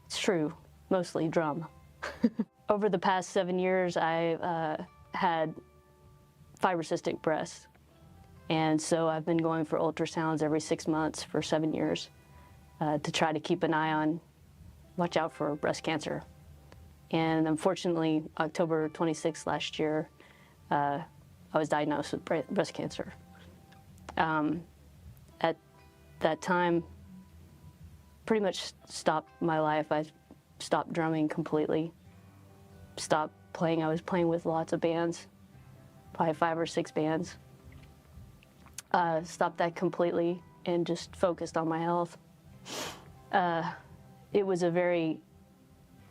S5: It's true, mostly drum. Over the past 7 years, I've had fibrocystic breasts. And so I've been going for ultrasounds every 6 months for 7 years to try to keep an eye on, watch out for breast cancer. And unfortunately, October 26th last year, I was diagnosed with breast cancer. At that time, pretty much stopped my life. I stopped drumming completely, stopped playing. I was playing with lots of bands, probably 5 or 6 bands. Stopped that completely and just focused on my health. It was a very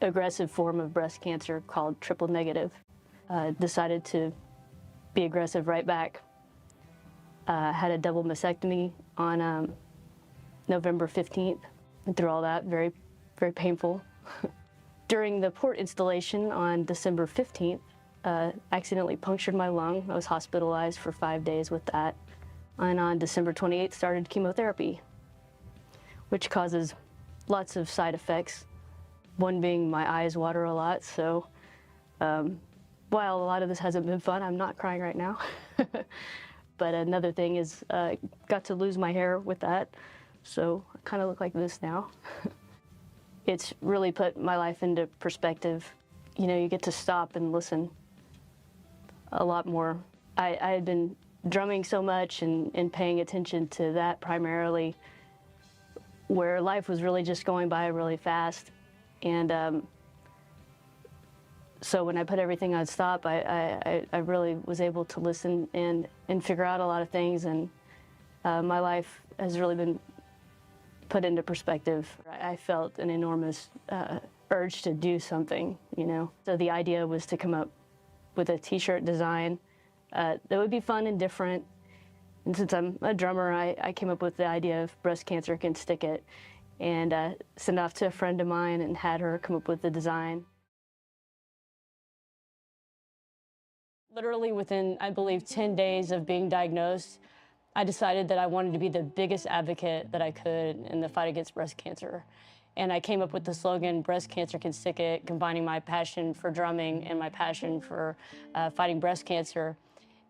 S5: aggressive form of breast cancer called triple negative. Decided to be aggressive right back. Had a double mastectomy on November 15th. Went through all that, very, very painful. During the port installation on December 15th, accidentally punctured my lung. I was hospitalized for 5 days with that. And on December 28th, started chemotherapy, which causes lots of side effects. One being my eyes water a lot, so while a lot of this hasn't been fun, I'm not crying right now. But another thing is, got to lose my hair with that, so I kind of look like this now. It's really put my life into perspective. You know, you get to stop and listen a lot more. I had been drumming so much and paying attention to that primarily, where life was really just going by really fast. And so when I put everything on stop, I really was able to listen and figure out a lot of things, and my life has really been put into perspective. I felt an enormous urge to do something, you know. So the idea was to come up with a t-shirt design that would be fun and different. And since I'm a drummer, I came up with the idea of breast cancer can stick it, and sent off to a friend of mine and had her come up with the design. Literally within, I believe, 10 days of being diagnosed, I decided that I wanted to be the biggest advocate that I could in the fight against breast cancer. And I came up with the slogan, breast cancer can stick it, combining my passion for drumming and my passion for fighting breast cancer,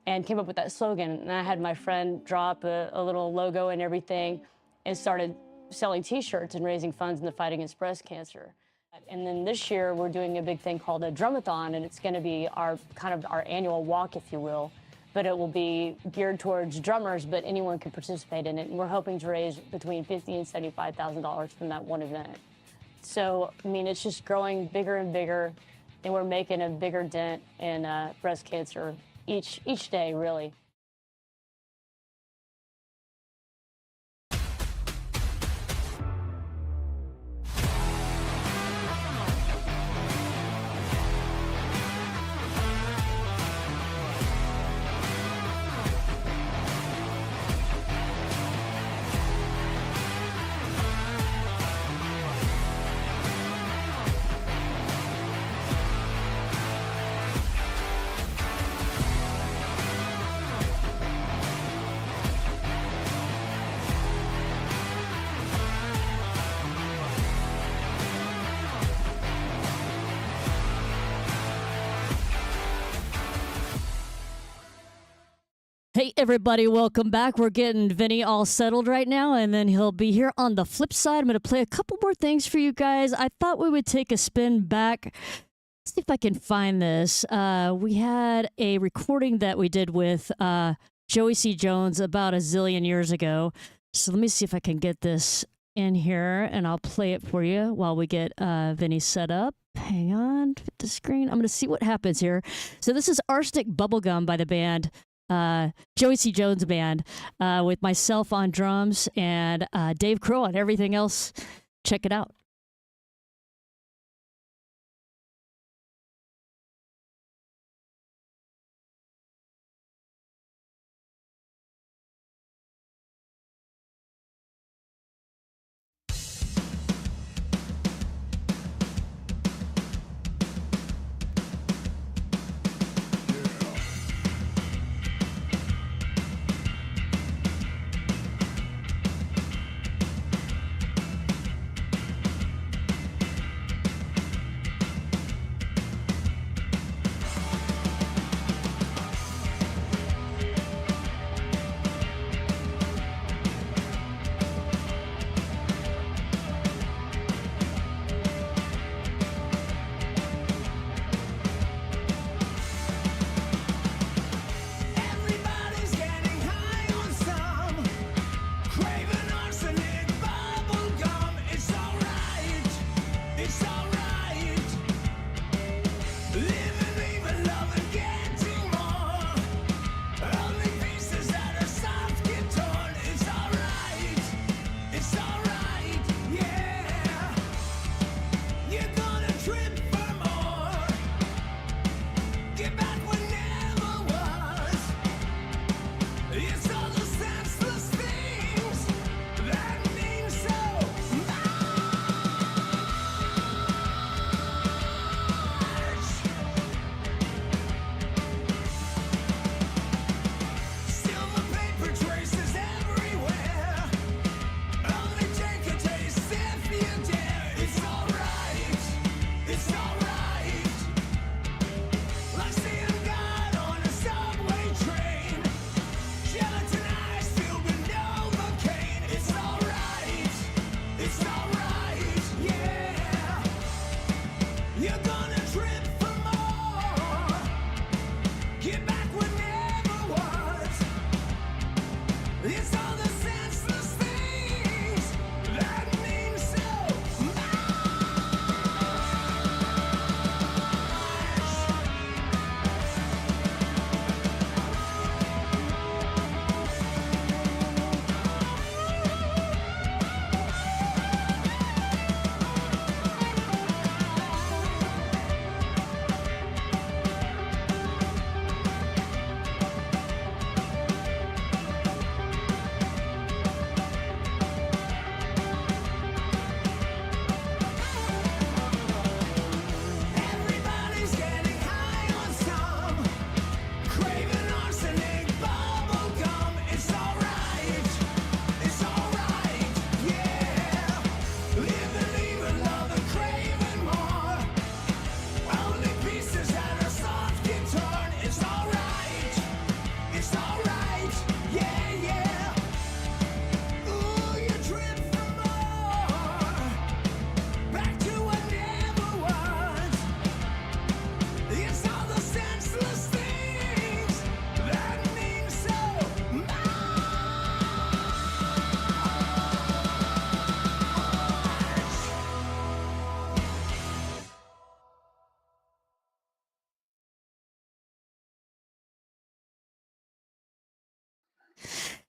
S5: and came up with that slogan. And I had my friend draw up a little logo and everything and started selling t-shirts and raising funds in the fight against breast cancer. And then this year we're doing a big thing called a drumathon, and it's going to be our annual walk, if you will. But it will be geared towards drummers, but anyone can participate in it. And we're hoping to raise between $50,000 and $75,000 from that one event. So, I mean, it's just growing bigger and bigger, and we're making a bigger dent in breast cancer each day, really.
S2: Hey everybody, welcome back. We're getting Vinny all settled right now, and then he'll be here on the flip side. I'm going to play a couple more things for you guys. I thought we would take a spin back. Let's see if I can find this. We had a recording that we did with Joey C. Jones about a zillion years ago. So let me see if I can get this in here, and I'll play it for you while we get Vinny set up. Hang on, fit the screen. I'm going to see what happens here. So this is Arsenic Bubblegum by the band Joey C. Jones Band, with myself on drums and Dave Crow on everything else. Check it out.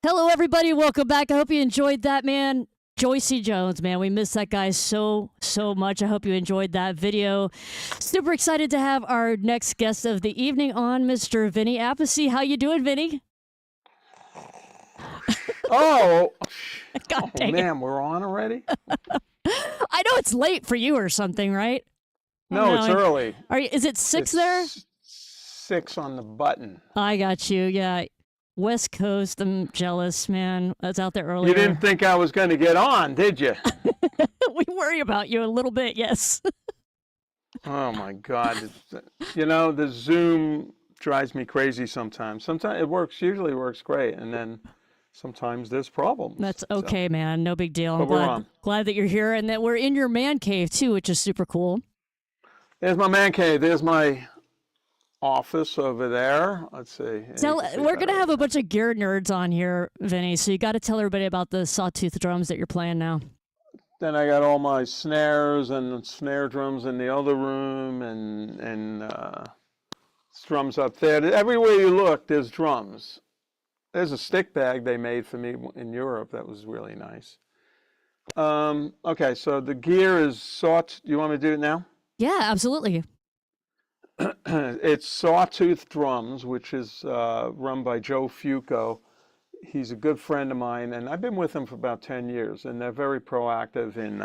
S2: Hello, everybody. Welcome back. I hope you enjoyed that, man. Joycey Jones, man. We miss that guy so much. I hope you enjoyed that video. Super excited to have our next guest of the evening on, Mr. Vinny Appice. How you doing, Vinny?
S6: Oh,
S2: God dang it.
S6: man, we're on already?
S2: I know it's late for you or something, right?
S6: No, it's early.
S2: Is it 6
S6: It's
S2: there?
S6: 6 on the button.
S2: I got you. Yeah. West Coast. I'm jealous, man. I was out there earlier.
S6: You didn't think I was going to get on, did you?
S2: We worry about you a little bit, yes.
S6: Oh, my God. The Zoom drives me crazy sometimes. Sometimes it works, usually works great, and then sometimes there's problems.
S2: That's okay, man. No big deal.
S6: But we're on.
S2: Glad that you're here and that we're in your man cave, too, which is super cool.
S6: There's my man cave. There's my office over there. Let's see.
S2: We're going to have a bunch of gear nerds on here, Vinny, so you got to tell everybody about the sawtooth drums that you're playing now.
S6: Then I got all my snares and snare drums in the other room and drums up there. Everywhere you look, there's drums. There's a stick bag they made for me in Europe that was really nice. Okay, so the gear is sawtooth. You want me to do it now?
S2: Yeah, absolutely.
S6: It's Sawtooth Drums, which is run by Joe Fuco. He's a good friend of mine, and I've been with him for about 10 years, and they're very proactive in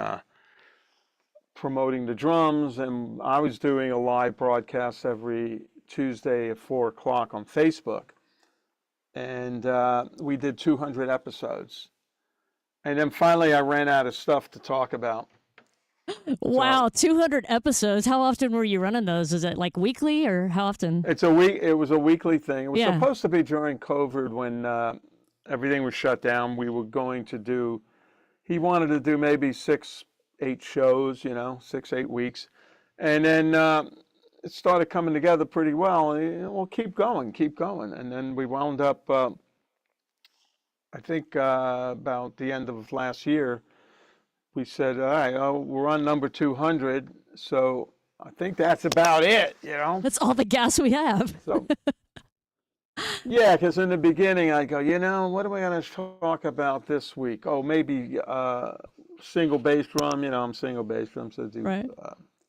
S6: promoting the drums. And I was doing a live broadcast every Tuesday at 4 o'clock on Facebook, and we did 200 episodes. And then finally I ran out of stuff to talk about.
S2: Wow, 200 episodes. How often were you running those? Is it like weekly or how often?
S6: It was a weekly thing. It was supposed to be during COVID when everything was shut down. We were going to do, he wanted to do maybe 6, 8 shows, 6, 8 weeks. And then it started coming together pretty well. And, we'll keep going. And then we wound up, I think about the end of last year, we said, all right, we're on number 200, so I think that's about it,
S2: That's all the gas we have.
S6: So, yeah, because in the beginning I go, what are we going to talk about this week? Oh, maybe single bass drum, I'm single bass drum, so do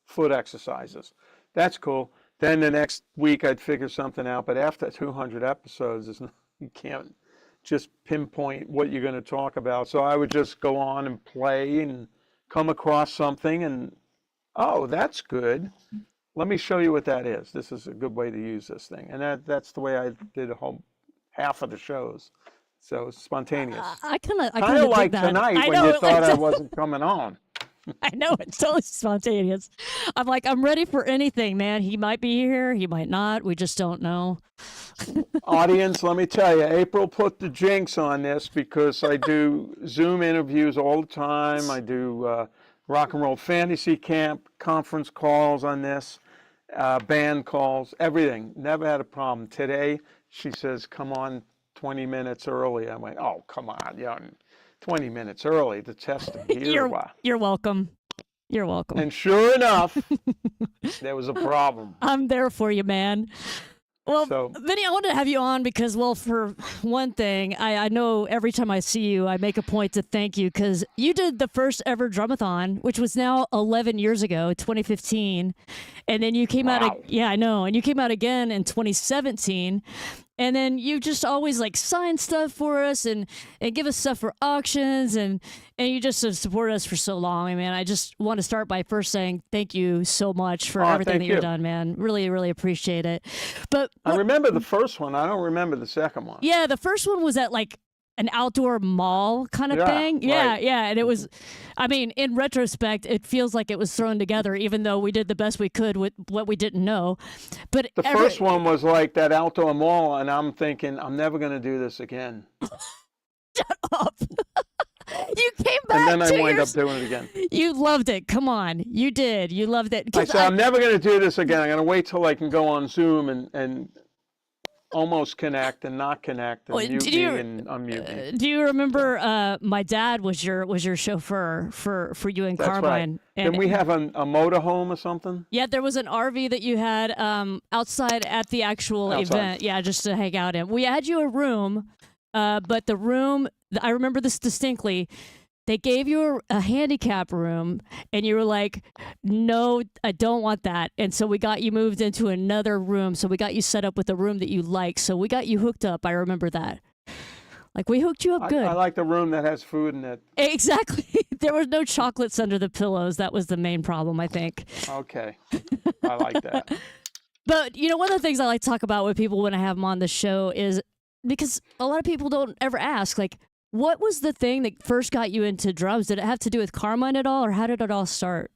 S6: foot exercises. That's cool. Then the next week I'd figure something out, but after 200 episodes, you can't just pinpoint what you're going to talk about. So I would just go on and play and come across something and, oh, that's good. Let me show you what that is. This is a good way to use this thing. And that's the way I did half of the shows. So it's spontaneous.
S2: I kind
S6: of like
S2: that.
S6: Tonight when you thought I wasn't coming on.
S2: I know, it's totally spontaneous. I'm like, I'm ready for anything, man. He might be here, he might not. We just don't know.
S6: Audience, let me tell you, April put the jinx on this because I do Zoom interviews all the time. I do rock and roll fantasy camp, conference calls on this, band calls, everything. Never had a problem. Today, she says, come on 20 minutes early. I went, oh, come on, 20 minutes early to test the gear.
S2: You're welcome. You're welcome.
S6: And sure enough, there was a problem.
S2: I'm there for you, man. Well, Vinny, I wanted to have you on because, well, for one thing, I know every time I see you, I make a point to thank you because you did the first ever drumathon, which was now 11 years ago, 2015. And then you came out, I know. And you came out again in 2017. And then you just always sign stuff for us and give us stuff for auctions and you just have supported us for so long. I mean, I just want to start by first saying thank you so much for everything that you've done, man. Really, really appreciate it. But
S6: I remember the first one. I don't remember the second one.
S2: Yeah, the first one was at an outdoor mall kind of thing. Yeah. And it was, I mean, in retrospect, it feels like it was thrown together, even though we did the best we could with what we didn't know. But
S6: the first one was like that outdoor mall, and I'm thinking, I'm never going to do this again.
S2: Shut up. You came back.
S6: And then I wind up doing it again.
S2: You loved it. Come on. You did. You loved it.
S6: I said, I'm never going to do this again. I'm going to wait till I can go on Zoom and almost connect and not connect and mute me and unmute me.
S2: Do you remember my dad was your chauffeur for you and Carmine?
S6: Right. And we have a motorhome or something?
S2: Yeah, there was an RV that you had outside at the actual event. Yeah, just to hang out in. We had you a room but the room, I remember this distinctly. They gave you a handicap room, and you were like, no, I don't want that. And so we got you moved into another room. So we got you set up with a room that you like. So we got you hooked up. I remember that. Like, we hooked you up good.
S6: I like the room that has food in it.
S2: Exactly. There was no chocolates under the pillows. That was the main problem, I think.
S6: Okay. I like that.
S2: But, one of the things I like to talk about with people when I have them on the show is because a lot of people don't ever ask, like, what was the thing that first got you into drums? Did it have to do with Carmine at all, or how did it all start?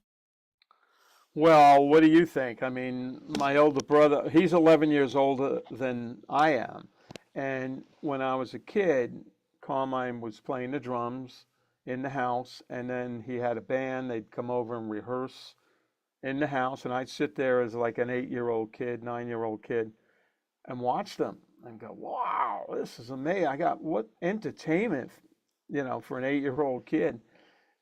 S6: Well, what do you think? I mean, my older brother, he's 11 years older than I am. And when I was a kid, Carmine was playing the drums in the house, and then he had a band. They'd come over and rehearse in the house, and I'd sit there as like an 8-year-old kid, 9-year-old kid, and watch them and go, wow, this is amazing. I got what entertainment, for an 8-year-old kid.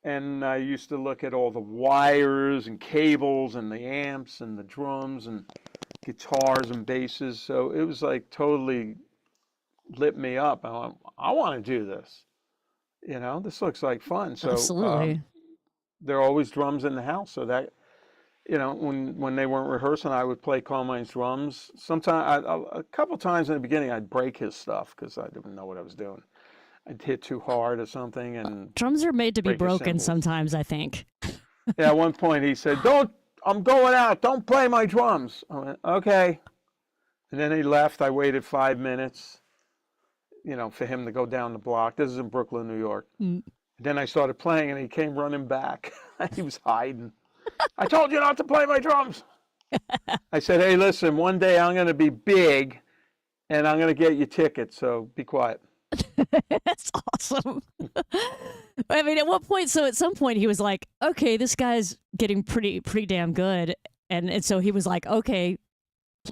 S6: And I used to look at all the wires and cables and the amps and the drums and guitars and basses. So it was like totally lit me up. I went, I want to do this. This looks like fun. So
S2: Absolutely.
S6: there are always drums in the house. So that, when they weren't rehearsing, I would play Carmine's drums. Sometimes, a couple times in the beginning, I'd break his stuff because I didn't know what I was doing. I'd hit too hard or something, and
S2: drums are made to be
S6: break his
S2: broken
S6: cymbals.
S2: sometimes, I think.
S6: Yeah, at one point he said, I'm going out. Don't play my drums. I went, okay. And then he left. I waited 5 minutes, for him to go down the block. This is in Brooklyn, New York. Then I started playing, and he came running back. He was hiding. I told you not to play my drums. I said, hey, listen, one day I'm going to be big, and I'm going to get you tickets, so be quiet.
S2: That's awesome. I mean, at what point? So at some point he was like, okay, this guy's getting pretty damn good. And so he was like, okay,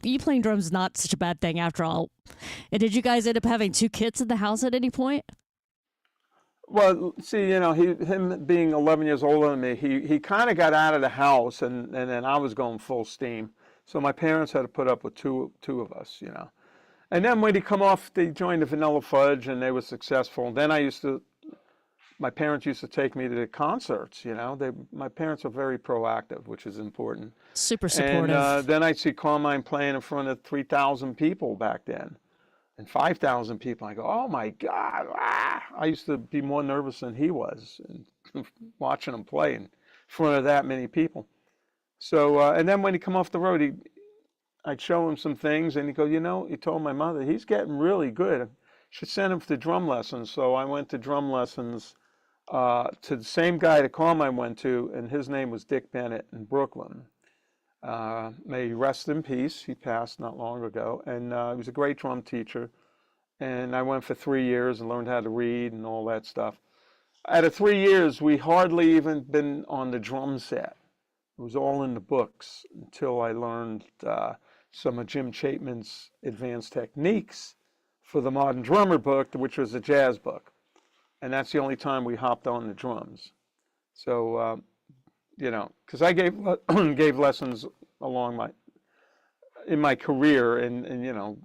S2: you playing drums is not such a bad thing after all. And did you guys end up having 2 kids in the house at any point?
S6: Well, see, him being 11 years older than me, he kind of got out of the house, and then I was going full steam. So my parents had to put up with two of us, And then when he come off, they joined the Vanilla Fudge, and they were successful. And then my parents used to take me to the concerts, My parents are very proactive, which is important.
S2: Super supportive.
S6: And then I'd see Carmine playing in front of 3,000 people back then, and 5,000 people. I go, oh my God. I used to be more nervous than he was watching him play in front of that many people. So, and then when he come off the road, I'd show him some things, and he'd go, he told my mother, he's getting really good. I should send him to drum lessons. So I went to drum lessons to the same guy that Carmine went to, and his name was Dick Bennett in Brooklyn. May he rest in peace. He passed not long ago, and he was a great drum teacher. And I went for 3 years and learned how to read and all that stuff. Out of 3 years, we hardly even been on the drum set. It was all in the books until I learned some of Jim Chapman's advanced techniques for the Modern Drummer book, which was a jazz book. And that's the only time we hopped on the drums. So, because I gave gave lessons in my career, and young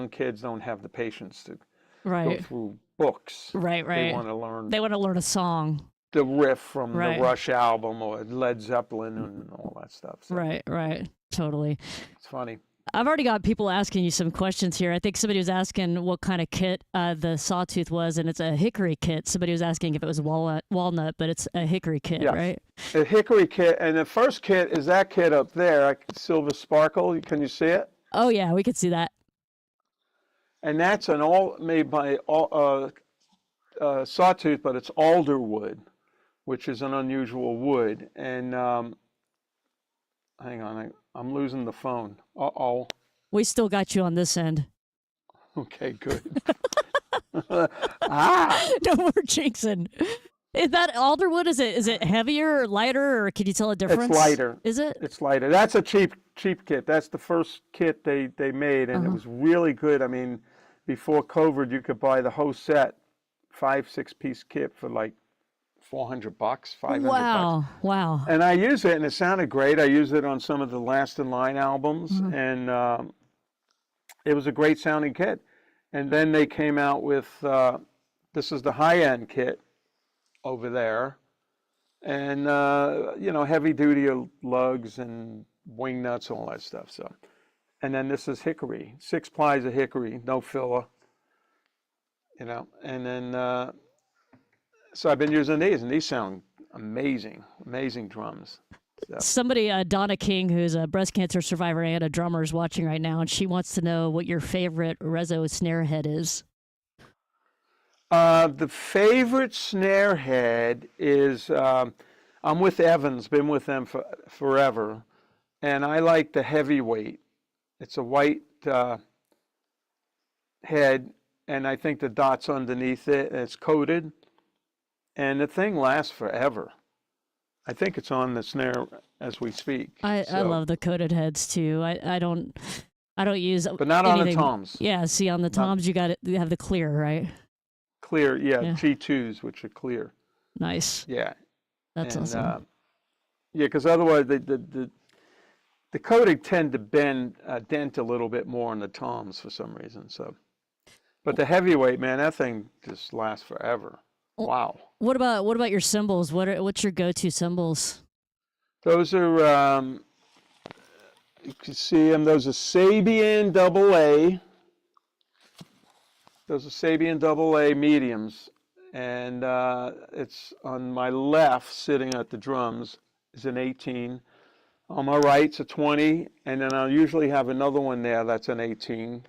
S6: kids don't have the patience to go through books.
S2: Right.
S6: They want to learn.
S2: They want to learn a song.
S6: The riff from the Rush album or Led Zeppelin and all that stuff. So
S2: Right. Totally.
S6: it's funny.
S2: I've already got people asking you some questions here. I think somebody was asking what kind of kit the Sawtooth was, and it's a hickory kit. Somebody was asking if it was walnut, but it's a hickory kit,
S6: Yes.
S2: right?
S6: A hickory kit, and the first kit is that kit up there, Silver Sparkle. Can you see it?
S2: Oh, yeah, we could see that.
S6: And that's an all made by Sawtooth, but it's alder wood, which is an unusual wood. And hang on, I'm losing the phone. Uh-oh.
S2: We still got you on this end.
S6: Okay, good.
S2: No more jinxing. Is that alderwood? Is it heavier or lighter, or can you tell a difference?
S6: It's lighter.
S2: Is it?
S6: It's lighter. That's a cheap kit. That's the first kit they made, and it was really good. I mean, before COVID, you could buy the whole set, 5-6 piece kit for like $400, $500.
S2: Wow.
S6: And I use it, and it sounded great. I used it on some of the Last in Line albums, and it was a great sounding kit. And then they came out with, this is the high-end kit over there. And, heavy duty lugs and wing nuts, all that stuff. So, and then this is hickory, 6 plies of hickory, no filler, and then, so I've been using these, and these sound amazing, amazing drums. So.
S2: Somebody, Donna King, who's a breast cancer survivor and a drummer, is watching right now, and she wants to know what your favorite Rezo snare head is.
S6: The favorite snare head is, I'm with Evans, been with them forever, and I like the heavyweight. It's a white head, and I think the dot's underneath it, and it's coated, and the thing lasts forever. I think it's on the snare as we speak.
S2: I love the coated heads too. I don't use,
S6: but not
S2: anything.
S6: On the toms.
S2: Yeah, see, on the toms you have the clear, right?
S6: Clear, yeah. G2s, which are clear.
S2: Nice.
S6: Yeah,
S2: that's awesome.
S6: Yeah, because otherwise the coated tend to dent a little bit more on the toms for some reason. So, but the heavyweight, man, that thing just lasts forever. Wow.
S2: What about your cymbals? What's your go-to cymbals?
S6: Those are you can see them. Those are Sabian AA. Those are Sabian AA mediums, and it's on my left, sitting at the drums, is an 18. On my right's a 20, and then I'll usually have another one there that's an 18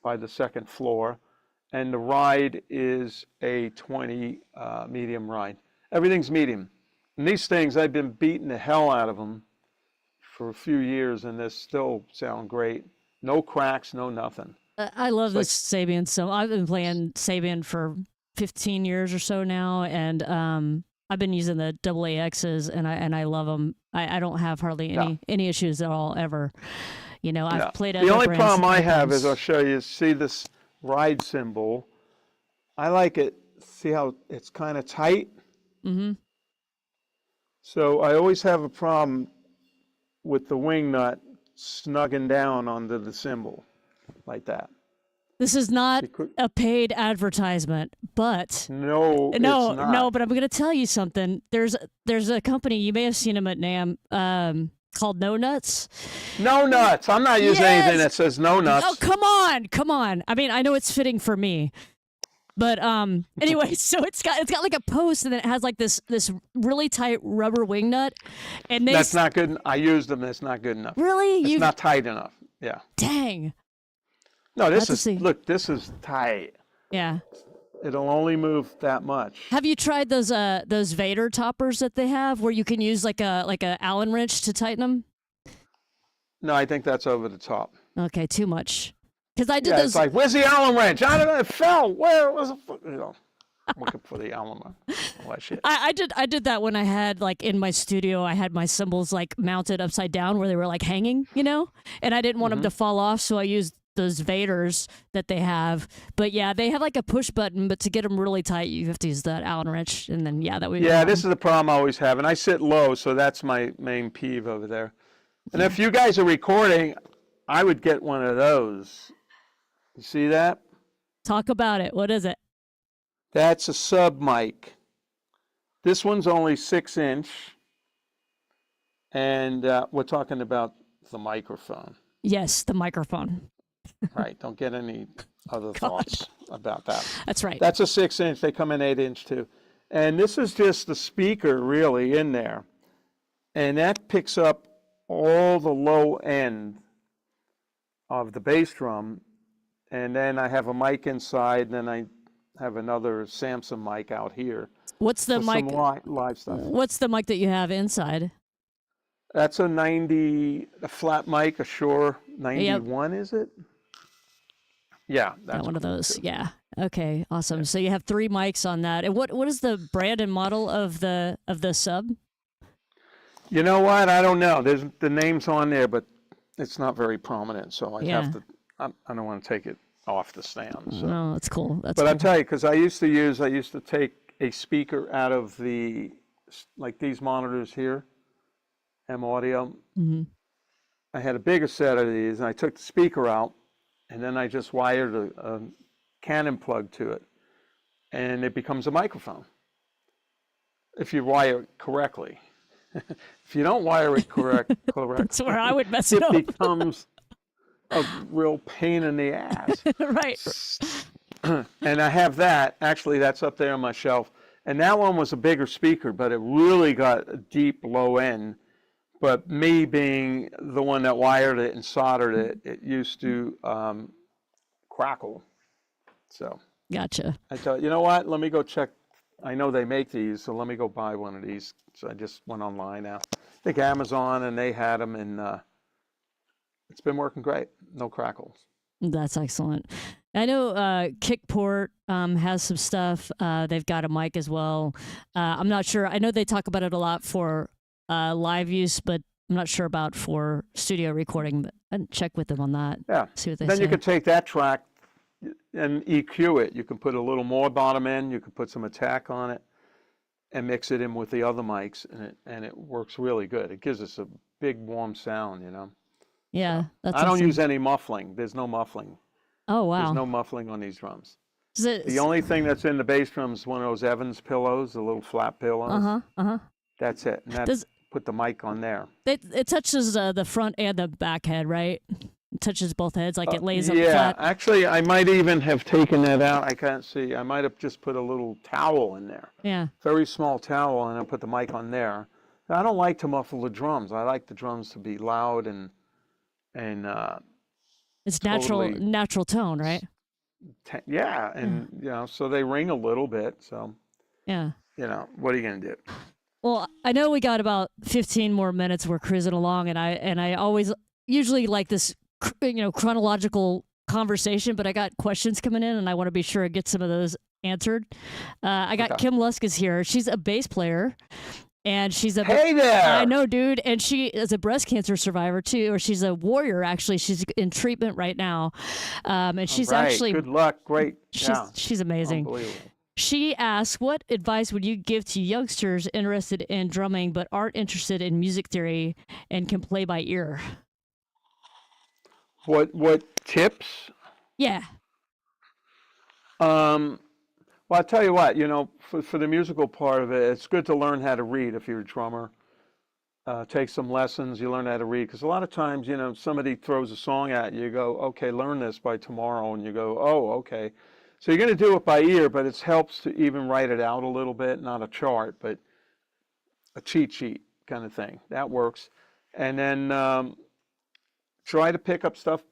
S6: by the second floor, and the ride is a 20 medium ride. Everything's medium. And these things, I've been beating the hell out of them for a few years, and they still sound great. No cracks, no nothing.
S2: I love this Sabian. So I've been playing Sabian for 15 years or so now, and I've been using the AAXs, and I love them. I don't have hardly any issues at all ever. I've played.
S6: The only problem I have is, I'll show you. See this ride cymbal? I like it. See how it's kind of tight?
S2: Mm-hmm.
S6: So I always have a problem with the wing nut snugging down onto the cymbal like that.
S2: This is not a paid advertisement, but
S6: no, it's not.
S2: But I'm going to tell you something. There's a company, you may have seen them at NAMM, called No Nuts.
S6: No Nuts. I'm not using anything that says No Nuts.
S2: Oh, come on. I mean, I know it's fitting for me. But anyway, so it's got like a post, and then it has like this really tight rubber wing nut, and
S6: that's not good. I used them. That's not good enough.
S2: Really?
S6: It's not tight enough. Yeah.
S2: Dang.
S6: No, this is tight.
S2: Yeah.
S6: It'll only move that much.
S2: Have you tried those Vader toppers that they have, where you can use like a Allen wrench to tighten them?
S6: No, I think that's over the top.
S2: Okay, too much. Because I did those.
S6: It's like, where's the Allen wrench? I don't know. It fell. Where was it? Looking for the Allen wrench. All that shit.
S2: I did that when I had, like, in my studio, I had my cymbals like mounted upside down where they were like hanging, and I didn't want them to fall off, so I used those Vaders that they have. But yeah, they have like a push button, but to get them really tight, you have to use that Allen wrench, and then that would.
S6: Yeah, this is the problem I always have, and I sit low, so that's my main peeve over there. And if you guys are recording, I would get one of those. You see that?
S2: Talk about it. What is it?
S6: That's a sub mic. This one's only 6-inch, and we're talking about the microphone.
S2: Yes, the microphone.
S6: Right. Don't get any other thoughts about that.
S2: That's right.
S6: That's a 6-inch. They come in 8-inch too. And this is just the speaker really in there. And that picks up all the low end of the bass drum. And then I have a mic inside, and then I have another Samsung mic out here.
S2: What's the mic?
S6: Some live stuff.
S2: What's the mic that you have inside?
S6: That's a flat mic, a Shure 91, is it? Yeah, that's
S2: one of those. Too. Yeah. Okay. Awesome. Yeah. So you have 3 mics on that. And what is the brand and model of the sub?
S6: You know what? I don't know. There's the name's on there, but it's not very prominent. So I have to. I don't want to take it off the stand. So.
S2: No, that's cool.
S6: But I'll tell you, because I used to take a speaker out of like these monitors here, M Audio.
S2: Mm-hmm.
S6: I had a bigger set of these, and I took the speaker out, and then I just wired a Canon plug to it, and it becomes a microphone if you wire it correctly. If you don't wire it correctly,
S2: That's where I would mess it
S6: it
S2: up.
S6: becomes a real pain in the ass.
S2: Right.
S6: And I have that. Actually, that's up there on my shelf. And that one was a bigger speaker, but it really got a deep low end. But me being the one that wired it and soldered it, it used to crackle. So
S2: Gotcha.
S6: I thought, you know what? Let me go check. I know they make these, so let me go buy one of these. So I just went online now. I think Amazon, and they had them, and it's been working great. No crackles.
S2: That's excellent. I know Kickport has some stuff. They've got a mic as well. I'm not sure. I know they talk about it a lot for live use, but I'm not sure about for studio recording. But I'd check with them on that.
S6: Yeah.
S2: See what they
S6: Then
S2: say.
S6: you could take that track and EQ it. You can put a little more bottom end. You can put some attack on it and mix it in with the other mics, and it works really good. It gives us a big warm sound, you know.
S2: Yeah,
S6: So,
S2: that's
S6: I don't
S2: awesome.
S6: use any muffling. There's no muffling.
S2: Oh wow.
S6: There's no muffling on these drums.
S2: Is it,
S6: The only thing that's in the bass drum is one of those Evans pillows, the little flat pillows. That's it. And that's put the mic on there.
S2: it touches the front and the back head, right? It touches both heads, like it lays up
S6: Yeah,
S2: flat.
S6: actually, I might even have taken that out. I can't see. I might have just put a little towel in there.
S2: Yeah.
S6: Very small towel, and I put the mic on there. I don't like to muffle the drums. I like the drums to be loud and
S2: It's
S6: totally
S2: natural tone, right?
S6: yeah, and you know, so they ring a little bit. So
S2: Yeah.
S6: you know, what are you gonna do?
S2: Well, I know we got about 15 more minutes. We're cruising along, and I always usually like this, chronological conversation, but I got questions coming in, and I want to be sure I get some of those answered. I got
S6: Okay.
S2: Kim Lusk is here. She's a bass player, and she's a
S6: Hey there!
S2: I know, dude, and she is a breast cancer survivor too, or she's a warrior. Actually, she's in treatment right now, and she's
S6: Right.
S2: actually
S6: Good luck. Great.
S2: she's amazing.
S6: Unbelievable.
S2: She asks, what advice would you give to youngsters interested in drumming but aren't interested in music theory and can play by ear?
S6: What tips?
S2: Yeah.
S6: Well, I'll tell you what, for the musical part of it, it's good to learn how to read if you're a drummer. Take some lessons, you learn how to read. Because a lot of times, somebody throws a song at you, you go, okay, learn this by tomorrow. And you go, oh, okay. So you're going to do it by ear, but it helps to even write it out a little bit, not a chart, but a cheat sheet kind of thing. That works. And then try to pick up stuff.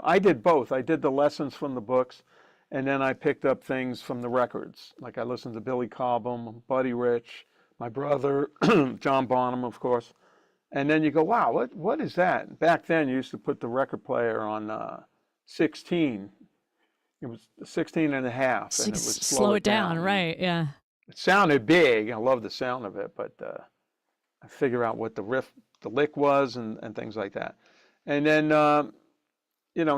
S6: I did both. I did the lessons from the books, and then I picked up things from the records. Like I listened to Billy Cobham, Buddy Rich, my brother, John Bonham, of course. And then you go, wow, what is that? Back then, you used to put the record player on 16. It was 16 and a half, and it would
S2: slow it down, right? Yeah.
S6: It sounded big. I love the sound of it, but I figure out what the lick was, and things like that. And then,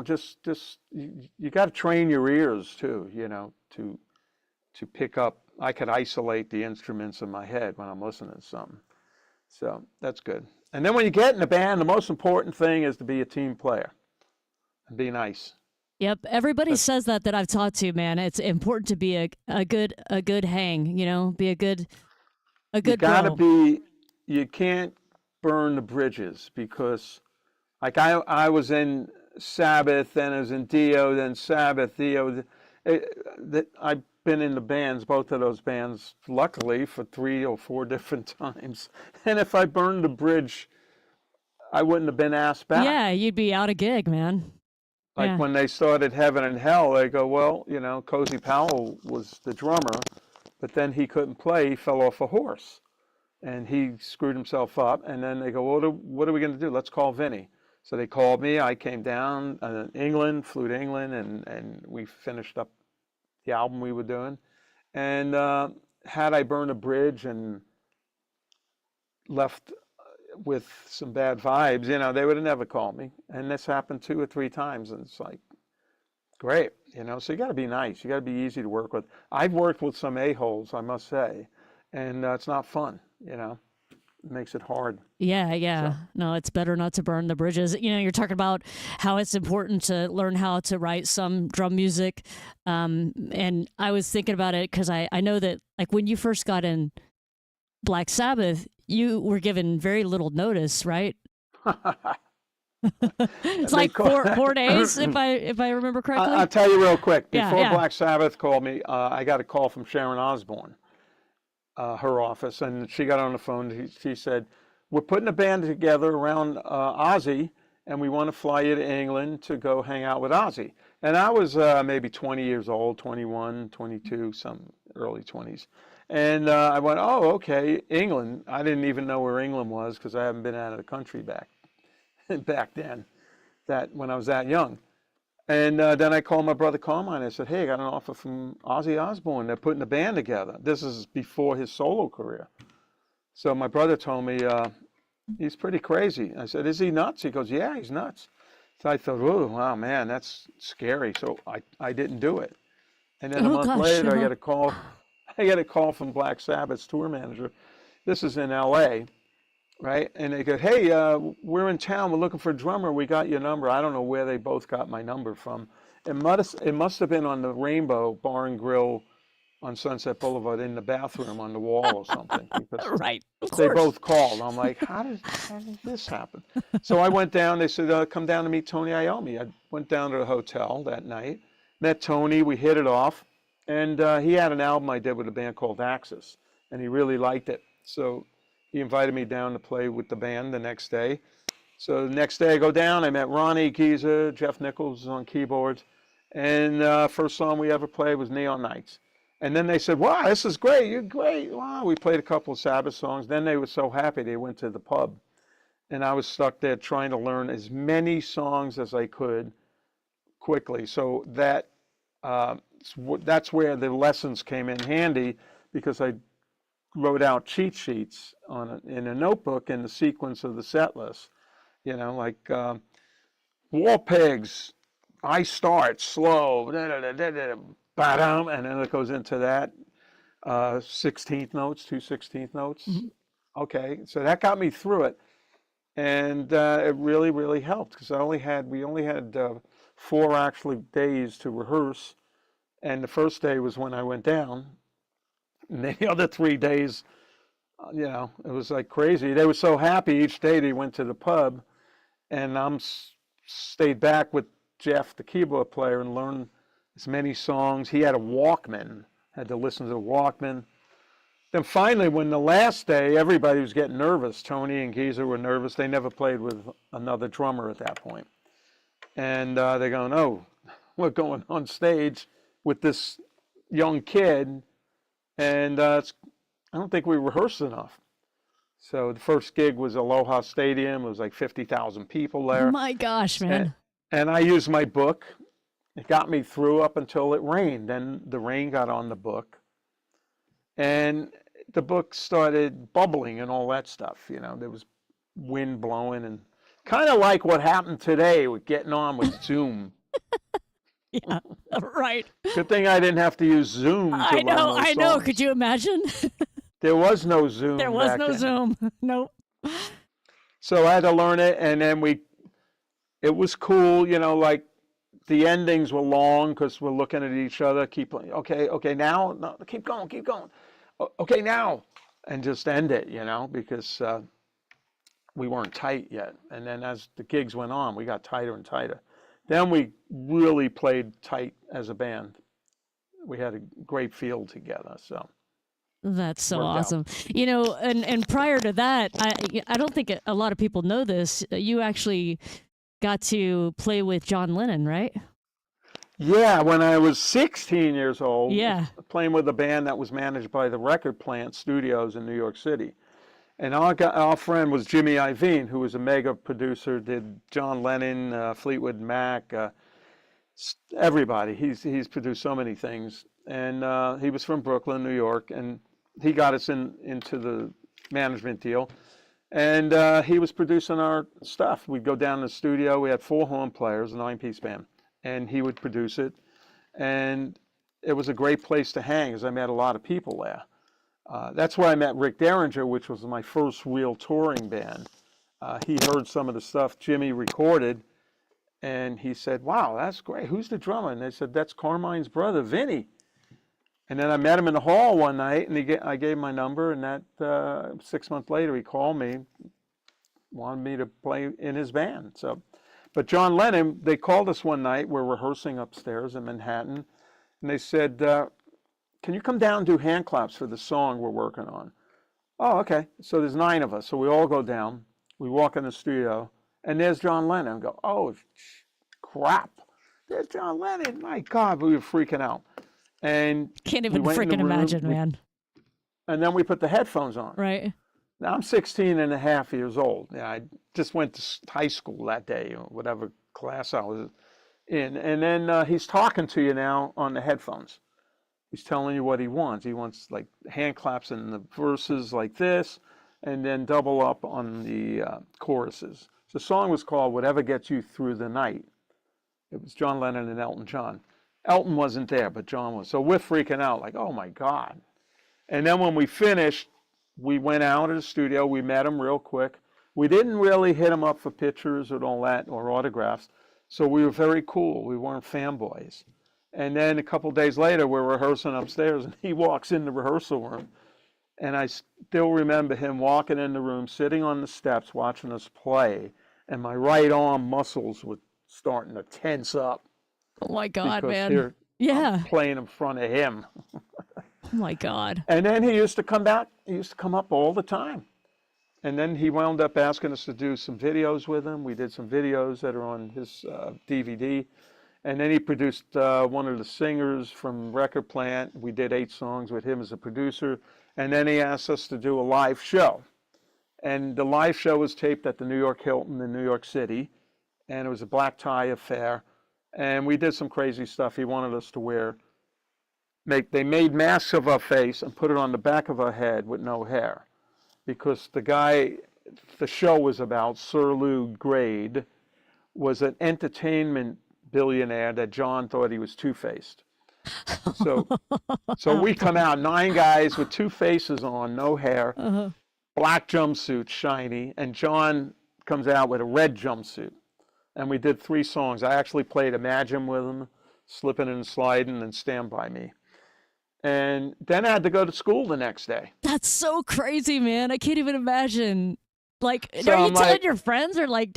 S6: just you got to train your ears too, to pick up. I could isolate the instruments in my head when I'm listening to something. So that's good. And then when you get in a band, the most important thing is to be a team player and be nice.
S2: Yep. Everybody says that I've talked to, man. It's important to be a good hang, be a good
S6: You gotta
S2: bro.
S6: be. You can't burn the bridges, because like I was in Sabbath, then I was in Dio, then Sabbath, Dio. I've been in the bands, both of those bands, luckily for 3 or 4 different times. And if I burned the bridge, I wouldn't have been asked back.
S2: Yeah, you'd be out of gig, man.
S6: Like
S2: Yeah.
S6: when they started Heaven and Hell, they go, well, Cozy Powell was the drummer, but then he couldn't play. He fell off a horse, and he screwed himself up. And then they go, what are we going to do? Let's call Vinny. So they called me. I came down England, flew to England, and we finished up the album we were doing. And had I burned a bridge and left with some bad vibes, they would have never called me. And this happened 2 or 3 times, and it's like, great, So you got to be nice. You got to be easy to work with. I've worked with some a-holes, I must say, and it's not fun, makes it hard.
S2: Yeah.
S6: So,
S2: No, it's better not to burn the bridges. You're talking about how it's important to learn how to write some drum music. And I was thinking about it because I know that like when you first got in Black Sabbath, you were given very little notice, right? It's
S6: they
S2: like
S6: call,
S2: 4 days, if I remember correctly.
S6: I'll tell you real quick.
S2: Yeah,
S6: Before
S2: yeah.
S6: Black Sabbath called me, I got a call from Sharon Osbourne, her office, and she got on the phone. She said, "We're putting a band together around Ozzy, and we want to fly you to England to go hang out with Ozzy." And I was maybe 20 years old, 21, 22, some early 20s. And I went, "Oh, okay, England." I didn't even know where England was because I haven't been out of the country back then, when I was that young. And then I called my brother Carmine. I said, "Hey, I got an offer from Ozzy Osbourne. They're putting a band together." This is before his solo career. So my brother told me, "He's pretty crazy." I said, "Is he nuts?" He goes, "Yeah, he's nuts." So I thought, "Oh, wow, man, that's scary." So I didn't do it. And then a month later, I get a call. I get a call from Black Sabbath's tour manager. This is in L.A., right? And they go, "Hey, we're in town. We're looking for a drummer. We got your number." I don't know where they both got my number from. It must have been on the Rainbow Bar and Grill on Sunset Boulevard in the bathroom on the wall or something. Because
S2: Right.
S6: they both called. I'm like, how did this happen? So I went down. They said, "Come down to meet Tony Iommi." I went down to the hotel that night, met Tony. We hit it off. And he had an album I did with a band called Axis, and he really liked it. So he invited me down to play with the band the next day. So the next day I go down, I met Ronnie Giza, Jeff Nichols was on keyboards, and first song we ever played was Neon Nights. And then they said, "Wow, this is great, you're great." Wow, we played a couple of Sabbath songs. Then they were so happy they went to the pub. And I was stuck there trying to learn as many songs as I could quickly. So that's where the lessons came in handy, because I wrote out cheat sheets in a notebook in the sequence of the set list. Like War Pigs, I start slow, ba-dum, and then it goes into that 16th notes, 2/16 notes.
S2: Mm-hmm.
S6: Okay, so that got me through it, and it really, really helped, because we only had 4 actually days to rehearse. And the first day was when I went down. And the other 3 days, it was like crazy. They were so happy each day they went to the pub. And stayed back with Jeff, the keyboard player, and learned as many songs. He had a Walkman, had to listen to the Walkman. Then finally, when the last day, everybody was getting nervous. Tony and Geezer were nervous. They never played with another drummer at that point. And they're going, "Oh, we're going on stage with this young kid, and I don't think we rehearsed enough." So the first gig was Aloha Stadium. It was like 50,000 people there.
S2: Oh my gosh, man.
S6: And I used my book. It got me through up until it rained. Then the rain got on the book, and the book started bubbling and all that stuff. There was wind blowing, and kind of like what happened today with getting on with Zoom.
S2: Yeah, right.
S6: Good thing I didn't have to use Zoom to
S2: I
S6: learn those
S2: know.
S6: songs.
S2: Could you imagine?
S6: There was no Zoom.
S2: There was
S6: back
S2: no
S6: then.
S2: Zoom. Nope.
S6: So I had to learn it, and then it was cool, like the endings were long because we're looking at each other, okay, now, no, keep going. Okay, now, and just end it, because we weren't tight yet. And then as the gigs went on, we got tighter and tighter. Then we really played tight as a band. We had a great feel together, so.
S2: That's so
S6: Worked
S2: awesome. And prior to that, I don't think a lot of people know this. You actually got to play with John Lennon, right?
S6: Yeah, when I was 16 years old,
S2: Yeah.
S6: playing with a band that was managed by the Record Plant Studios in New York City. And our friend was Jimmy Iovine, who was a mega producer, did John Lennon, Fleetwood Mac, everybody. He's produced so many things. And he was from Brooklyn, New York, and he got us into the management deal. And he was producing our stuff. We'd go down to the studio. We had 4 horn players, a 9-piece band, and he would produce it. And it was a great place to hang, because I met a lot of people there. That's where I met Rick Derringer, which was my first real touring band. He heard some of the stuff Jimmy recorded, and he said, "Wow, that's great. Who's the drummer?" And they said, "That's Carmine's brother, Vinny." And then I met him in the hall one night, and I gave him my number, and that 6 months later, he called me, wanted me to play in his band. So, but John Lennon, they called us one night. We're rehearsing upstairs in Manhattan, and they said, "Can you come down and do hand claps for the song we're working on?" Oh, okay. So there's 9 of us. So we all go down. We walk in the studio, and there's John Lennon. I go, "Oh, crap. There's John Lennon. My God," we were freaking out. And
S2: Can't even
S6: we
S2: freaking imagine, man.
S6: And then we put the headphones on.
S2: Right.
S6: Now I'm 16 and a half years old. Yeah, I just went to high school that day, or whatever class I was in. And then he's talking to you now on the headphones. He's telling you what he wants. He wants like hand claps in the verses like this, and then double up on the choruses. The song was called "Whatever Gets You Through the Night." It was John Lennon and Elton John. Elton wasn't there, but John was. So we're freaking out, like, oh my God. And then when we finished, we went out of the studio. We met him real quick. We didn't really hit him up for pictures and all that, or autographs. So we were very cool. We weren't fanboys. And then a couple days later, we're rehearsing upstairs, and he walks in the rehearsal room. And I still remember him walking in the room, sitting on the steps, watching us play. And my right arm muscles were starting to tense up.
S2: Oh my God,
S6: because
S2: man. Yeah.
S6: I'm playing in front of him.
S2: Oh my God.
S6: And then he used to come back. He used to come up all the time. And then he wound up asking us to do some videos with him. We did some videos that are on his DVD. And then he produced one of the singers from Record Plant. We did 8 songs with him as a producer. And then he asked us to do a live show. And the live show was taped at the New York Hilton in New York City. And it was a black tie affair. And we did some crazy stuff. He wanted us to wear, they made masks of our face and put it on the back of our head with no hair. Because the guy the show was about, Sir Lou Grade, was an entertainment billionaire that John thought he was two-faced. So we come out, 9 guys with 2 faces on, no hair, black jumpsuit, shiny, and John comes out with a red jumpsuit. And we did 3 songs. I actually played Imagine with him, Slipping and Sliding, and Stand By Me. And then I had to go to school the next day.
S2: That's so crazy, man. I can't even imagine. Like,
S6: So
S2: are you
S6: I'm
S2: telling
S6: like-
S2: your friends, or like,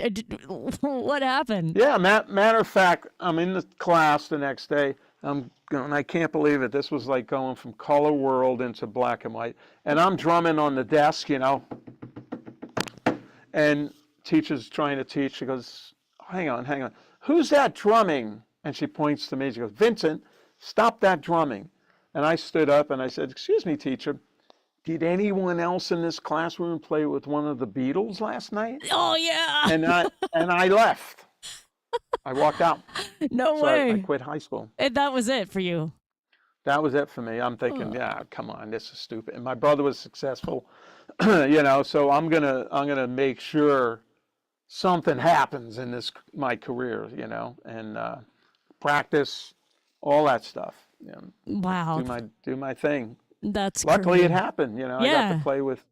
S2: what happened?
S6: Yeah, matter of fact, I'm in the class the next day. I'm going, I can't believe it. This was like going from color world into black and white. And I'm drumming on the desk, you know. And teacher's trying to teach. She goes, hang on. Who's that drumming? And she points to me. She goes, Vincent, stop that drumming. And I stood up and I said, excuse me, teacher. Did anyone else in this classroom play with one of the Beatles last night?
S2: Oh, yeah.
S6: And I left. I walked out.
S2: No
S6: So
S2: way.
S6: I quit high school.
S2: And that was it for you.
S6: That was it for me. I'm thinking, yeah, come on, this is stupid. And my brother was successful, you know. So I'm gonna make sure something happens in my career, you know, and practice all that stuff. You know,
S2: Wow.
S6: do my thing.
S2: That's
S6: Luckily,
S2: crazy.
S6: it happened. You know, I
S2: Yeah.
S6: got to play with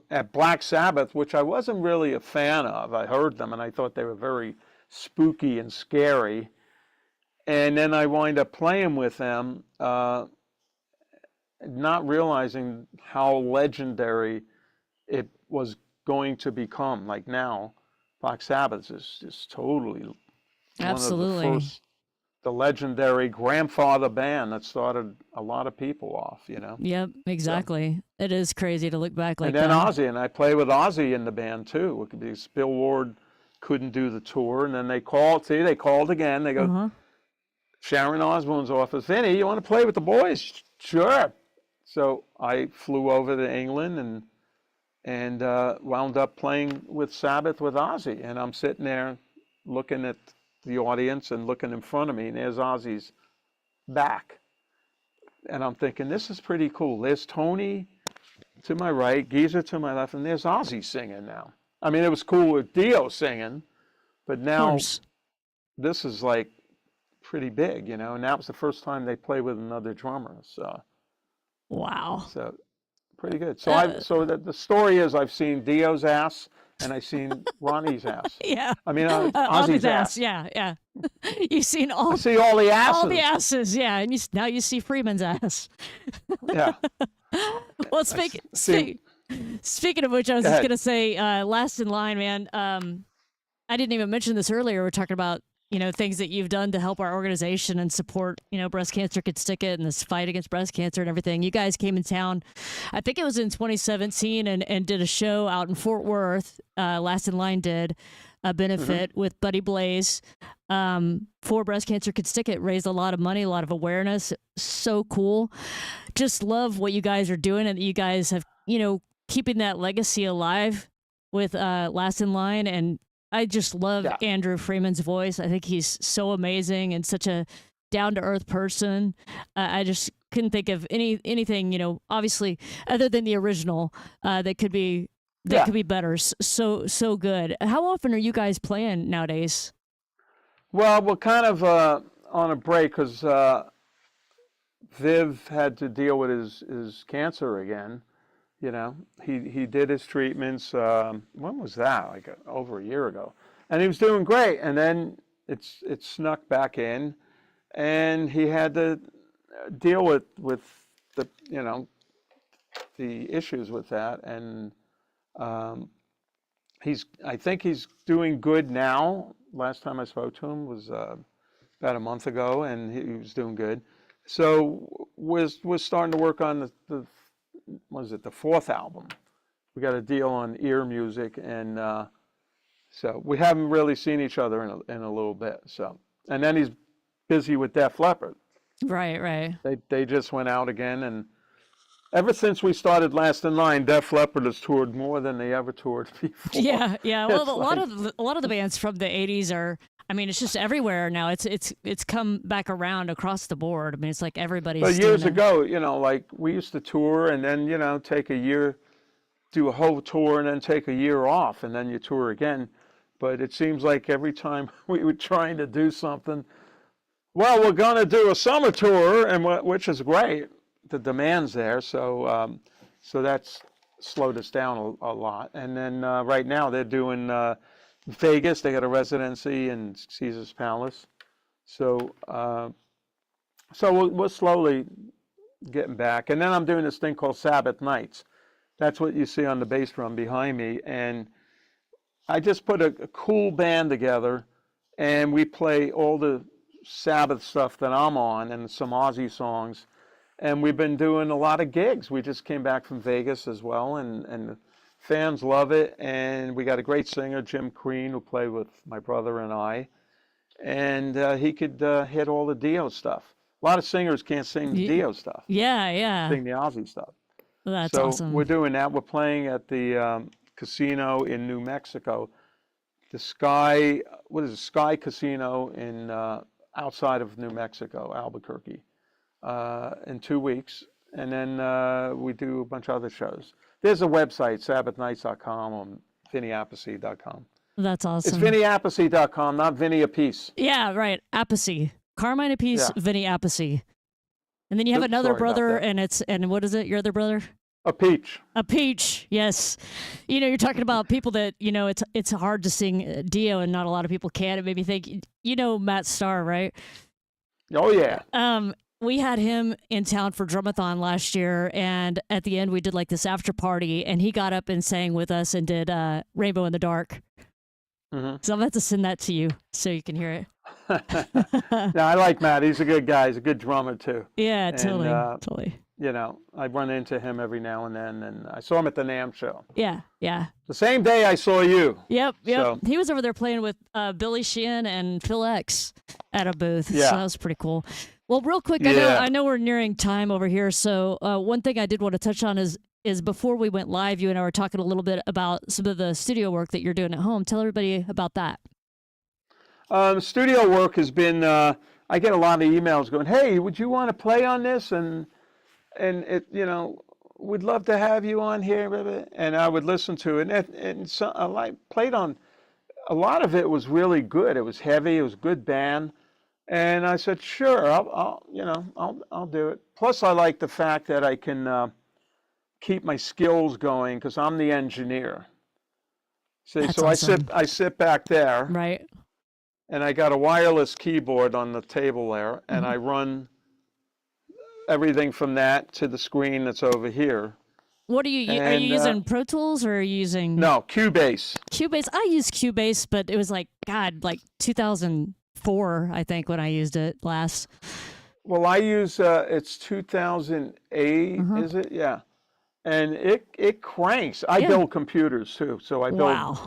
S6: at Black Sabbath, which I wasn't really a fan of. I heard them and I thought they were very spooky and scary. And then I wind up playing with them, not realizing how legendary it was going to become. Like now, Black Sabbath is just totally
S2: Absolutely.
S6: one of the legendary grandfather band that started a lot of people off, you know.
S2: Yep, exactly. It is crazy to look back like
S6: And then
S2: that.
S6: Ozzy, and I play with Ozzy in the band too, because Bill Ward couldn't do the tour, and then they called again. They go, Sharon Osbourne's office, Vinny, you want to play with the boys? Sure. So I flew over to England and wound up playing with Sabbath with Ozzy, and I'm sitting there looking at the audience and looking in front of me, and there's Ozzy's back. And I'm thinking, this is pretty cool. There's Tony to my right, Geezer to my left, and there's Ozzy singing now. I mean, it was cool with Dio singing, but now this is like pretty big, you know, and that was the first time they played with another drummer. So
S2: Wow.
S6: So pretty good. So so the story is I've seen Dio's ass and I've seen Ronnie's ass.
S2: Yeah.
S6: I mean
S2: Ozzy's
S6: Ozzy's ass.
S2: Yeah. You've seen
S6: I see all the asses.
S2: all the asses, yeah, and now you see Freeman's ass.
S6: Yeah.
S2: Well,
S6: see-
S2: speaking of which, I was
S6: Go
S2: just
S6: ahead.
S2: gonna say, last in line, man. I didn't even mention this earlier. We're talking about things that you've done to help our organization and support Breast Cancer Could Stick It and this fight against breast cancer and everything. You guys came in town, I think it was in 2017, and did a show out in Fort Worth. Last in Line did a benefit with Buddy Blaze for Breast Cancer Could Stick It. Raised a lot of money, a lot of awareness. So cool. Just love what you guys are doing, and that you guys have keeping that legacy alive with Last in Line. And I just love Andrew Freeman's voice. I think he's so amazing and such a down-to-earth person. I just couldn't think of anything, obviously, other than the original that could be better. So good. How often are you guys playing nowadays?
S6: Well, we're kind of on a break because Viv had to deal with his cancer again. He did his treatments. When was that? Like over a year ago, and he was doing great. And then it snuck back in, and he had to deal with the the issues with that. And I think he's doing good now. Last time I spoke to him was about a month ago, and he was doing good. So we're starting to work on the fourth album. We got a deal on ear music, and so we haven't really seen each other in a little bit. So, and then he's busy with Def Leppard.
S2: Right.
S6: They just went out again, and ever since we started Last in Line, Def Leppard has toured more than they ever toured before.
S2: Yeah. Well,
S6: It's
S2: a lot of the bands from the '80s are. I mean, it's just everywhere now. It's come back around across the board. I mean, it's like everybody's.
S6: But years ago, like we used to tour and then take a year, do a whole tour, and then take a year off, and then you tour again. But it seems like every time we were trying to do something, well, we're going to do a summer tour, and which is great. The demand's there, so that's slowed us down a lot. And then right now they're doing Vegas. They got a residency in Caesar's Palace, so we're slowly getting back. And then I'm doing this thing called Sabbath Nights. That's what you see on the bass drum behind me, and I just put a cool band together, and we play all the Sabbath stuff that I'm on and some Ozzy songs. And we've been doing a lot of gigs. We just came back from Vegas as well, and the fans love it. And we got a great singer, Jim Crean, who played with my brother and I. And he could hit all the Dio stuff. A lot of singers can't sing the Dio stuff.
S2: Yeah.
S6: Sing the Ozzy stuff.
S2: Well, that's
S6: so
S2: awesome.
S6: We're doing that. We're playing at the casino in New Mexico. The Sky Casino in outside of New Mexico, Albuquerque. In 2 weeks, and then we do a bunch of other shows. There's a website, sabbathnights.com or vinnyappice.com.
S2: That's awesome.
S6: It's vinnyappice.com, not Vinny Appice.
S2: Yeah, right. Appice. Carmine Appice,
S6: Yeah.
S2: Vinny Appice. And then you have another
S6: Sorry about
S2: brother,
S6: that.
S2: and what is it, your other brother?
S6: A peach.
S2: A peach, yes. You're talking about people that, it's hard to sing Dio and not a lot of people can. It made me think, Matt Starr, right?
S6: Oh, yeah.
S2: We had him in town for Drumathon last year, and at the end we did like this after party, and he got up and sang with us and did Rainbow in the Dark.
S6: Mm-hmm.
S2: So I'm going to have to send that to you so you can hear it.
S6: No, I like Matt. He's a good guy. He's a good drummer, too.
S2: Yeah, totally.
S6: And,
S2: Totally.
S6: I run into him every now and then, and I saw him at the NAMM show.
S2: Yeah.
S6: The same day I saw you.
S2: Yep.
S6: So.
S2: He was over there playing with Billy Sheehan and Phil X at a booth.
S6: Yeah.
S2: So that was pretty cool. Well, real quick,
S6: Yeah.
S2: I know we're nearing time over here. So one thing I did want to touch on is before we went live, you and I were talking a little bit about some of the studio work that you're doing at home. Tell everybody about that.
S6: Studio work has been, I get a lot of emails going, hey, would you want to play on this? And it, we'd love to have you on here. And I would listen to it. And so I played on, a lot of it was really good. It was heavy. It was a good band. And I said, sure, I'll do it. Plus, I like the fact that I can keep my skills going because I'm the engineer. See,
S2: That's
S6: so
S2: awesome.
S6: I sit back there,
S2: Right.
S6: and I got a wireless keyboard on the table there, and I run everything from that to the screen that's over here.
S2: What are you using Pro Tools or are you using
S6: No, Cubase.
S2: Cubase? I used Cubase, but it was like 2004, I think, when I used it last.
S6: Well, I use it's 2008, is it? Yeah. And it cranks. I build computers too. So I build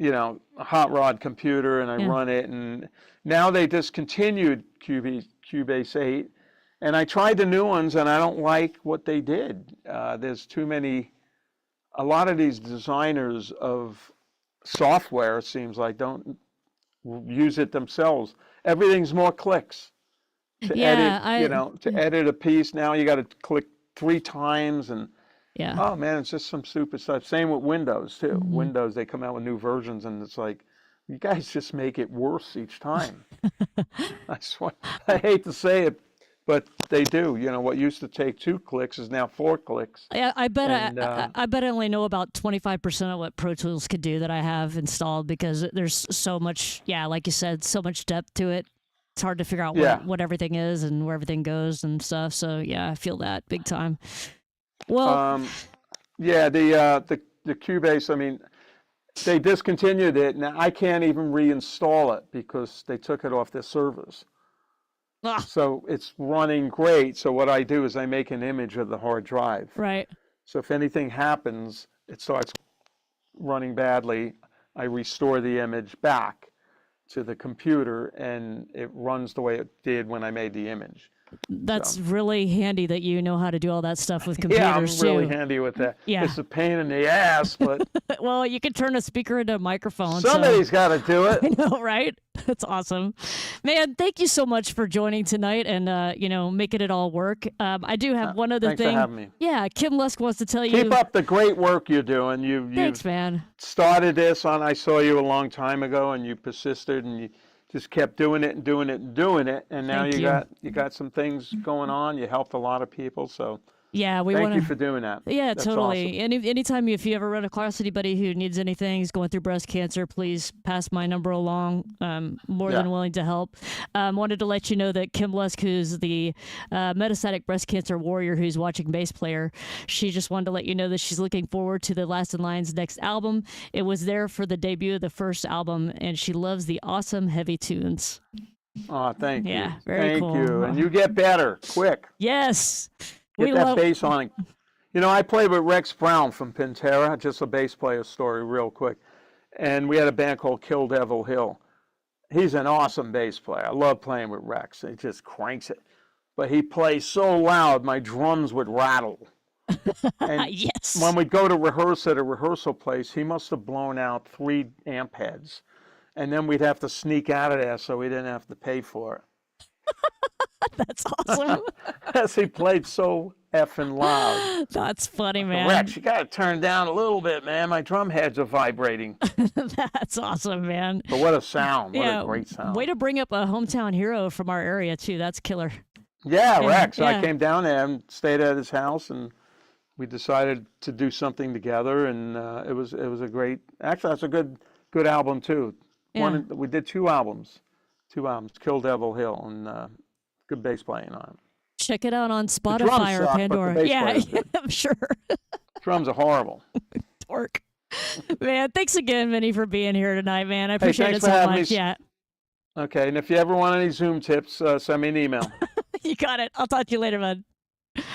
S6: a hot rod computer and I run it, and now they discontinued Cubase 8. And I tried the new ones, and I don't like what they did. There's too many. A lot of these designers of software, it seems like, don't use it themselves. Everything's more clicks to edit. To edit a piece, now you got to click 3 times, and oh man, it's just some stupid stuff. Same with Windows too. Windows, they come out with new versions, and it's like, you guys just make it worse each time. I swear, I hate to say it. But they do. What used to take 2 clicks is now 4 clicks.
S2: Yeah, I bet I only know about 25% of what Pro Tools could do that I have installed, because there's so much, like you said, so much depth to it. It's hard to figure out what everything is and where everything goes and stuff. So I feel that big time. Well,
S6: the Cubase, I mean, they discontinued it. Now I can't even reinstall it because they took it off their servers. So it's running great. So what I do is I make an image of the hard drive.
S2: Right.
S6: So if anything happens, it starts running badly, I restore the image back to the computer, and it runs the way it did when I made the image.
S2: That's really handy that you know how to do all that stuff with computers.
S6: Yeah, I'm really handy with that.
S2: Yeah.
S6: It's a pain in the ass, but
S2: well, you can turn a speaker into a microphone.
S6: Somebody's got to do it.
S2: I know, right? That's awesome, man. Thank you so much for joining tonight and making it all work. I do have one other
S6: Thanks
S2: thing.
S6: for having me.
S2: Yeah, Kim Lusk wants to tell you.
S6: Keep up the great work you're doing.
S2: Thanks, man.
S6: Started this on. I saw you a long time ago, and you persisted, and you just kept doing it and doing it and doing it, and now you got some things going on. You helped a lot of people, so thank you for doing that.
S2: Yeah,
S6: That's
S2: totally.
S6: awesome.
S2: Anytime if you ever run across anybody who needs anything, is going through breast cancer, please pass my number along. More than willing to help. Wanted to let you know that Kim Lusk, who's the metastatic breast cancer warrior who's watching bass player, she just wanted to let you know that she's looking forward to the Last in Line's next album. It was there for the debut of the first album, and she loves the awesome heavy tunes.
S6: Oh, thank you.
S2: Yeah, very cool.
S6: Thank you. And you get better quick.
S2: Yes.
S6: Get that bass on. I played with Rex Brown from Pantera, just a bass player story real quick. And we had a band called Kill Devil Hill. He's an awesome bass player. I love playing with Rex. He just cranks it. But he plays so loud, my drums would rattle. And
S2: yes.
S6: When we'd go to rehearse at a rehearsal place, he must have blown out 3 amp heads. And then we'd have to sneak out of there so we didn't have to pay for it.
S2: That's awesome.
S6: As he played so effing loud.
S2: That's funny, man.
S6: Rex, you got to turn down a little bit, man. My drum heads are vibrating.
S2: That's awesome, man.
S6: But what a sound. What a great sound.
S2: Way to bring up a hometown hero from our area, too. That's killer.
S6: Yeah, Rex. I came down there and stayed at his house, and we decided to do something together, and it was a great. Actually, that's a good album too.
S2: Yeah.
S6: We did 2 albums, Kill Devil Hill, and good bass playing on it.
S2: Check it out on Spotify or Pandora. Yeah, I'm sure.
S6: Drums are horrible.
S2: Torque. Man, thanks again, Vinny, for being here tonight, man. I appreciate it so much. Yeah.
S6: Okay, and if you ever want any Zoom tips, send me an email.
S2: You got it. I'll talk to you later, bud.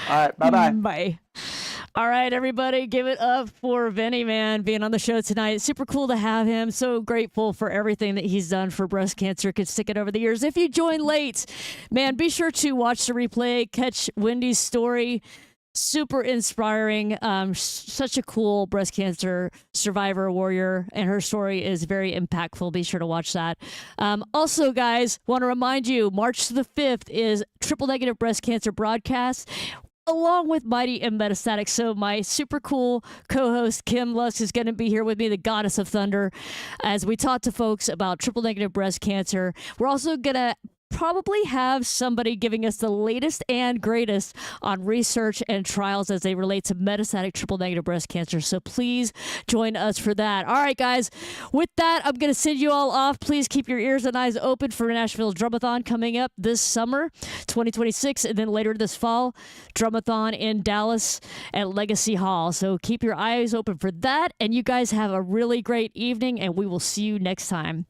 S6: All right, bye-bye.
S2: Bye. All right, everybody, give it up for Vinny, man, being on the show tonight. Super cool to have him. So grateful for everything that he's done for breast cancer. Could stick it over the years. If you joined late, man, be sure to watch the replay, catch Wendy's story. Super inspiring. Such a cool breast cancer survivor warrior, and her story is very impactful. Be sure to watch that. Also, guys, want to remind you, March the 5th is Triple Negative Breast Cancer broadcast, along with Mighty and Metastatic. So my super cool co-host Kim Lusk is going to be here with me, the Goddess of Thunder, as we talk to folks about triple negative breast cancer. We're also going to probably have somebody giving us the latest and greatest on research and trials as they relate to metastatic triple negative breast cancer. So please join us for that. All right, guys. With that, I'm going to send you all off. Please keep your ears and eyes open for Nashville Drumathon coming up this summer, 2026, and then later this fall, Drumathon in Dallas at Legacy Hall. So keep your eyes open for that, and you guys have a really great evening, and we will see you next time.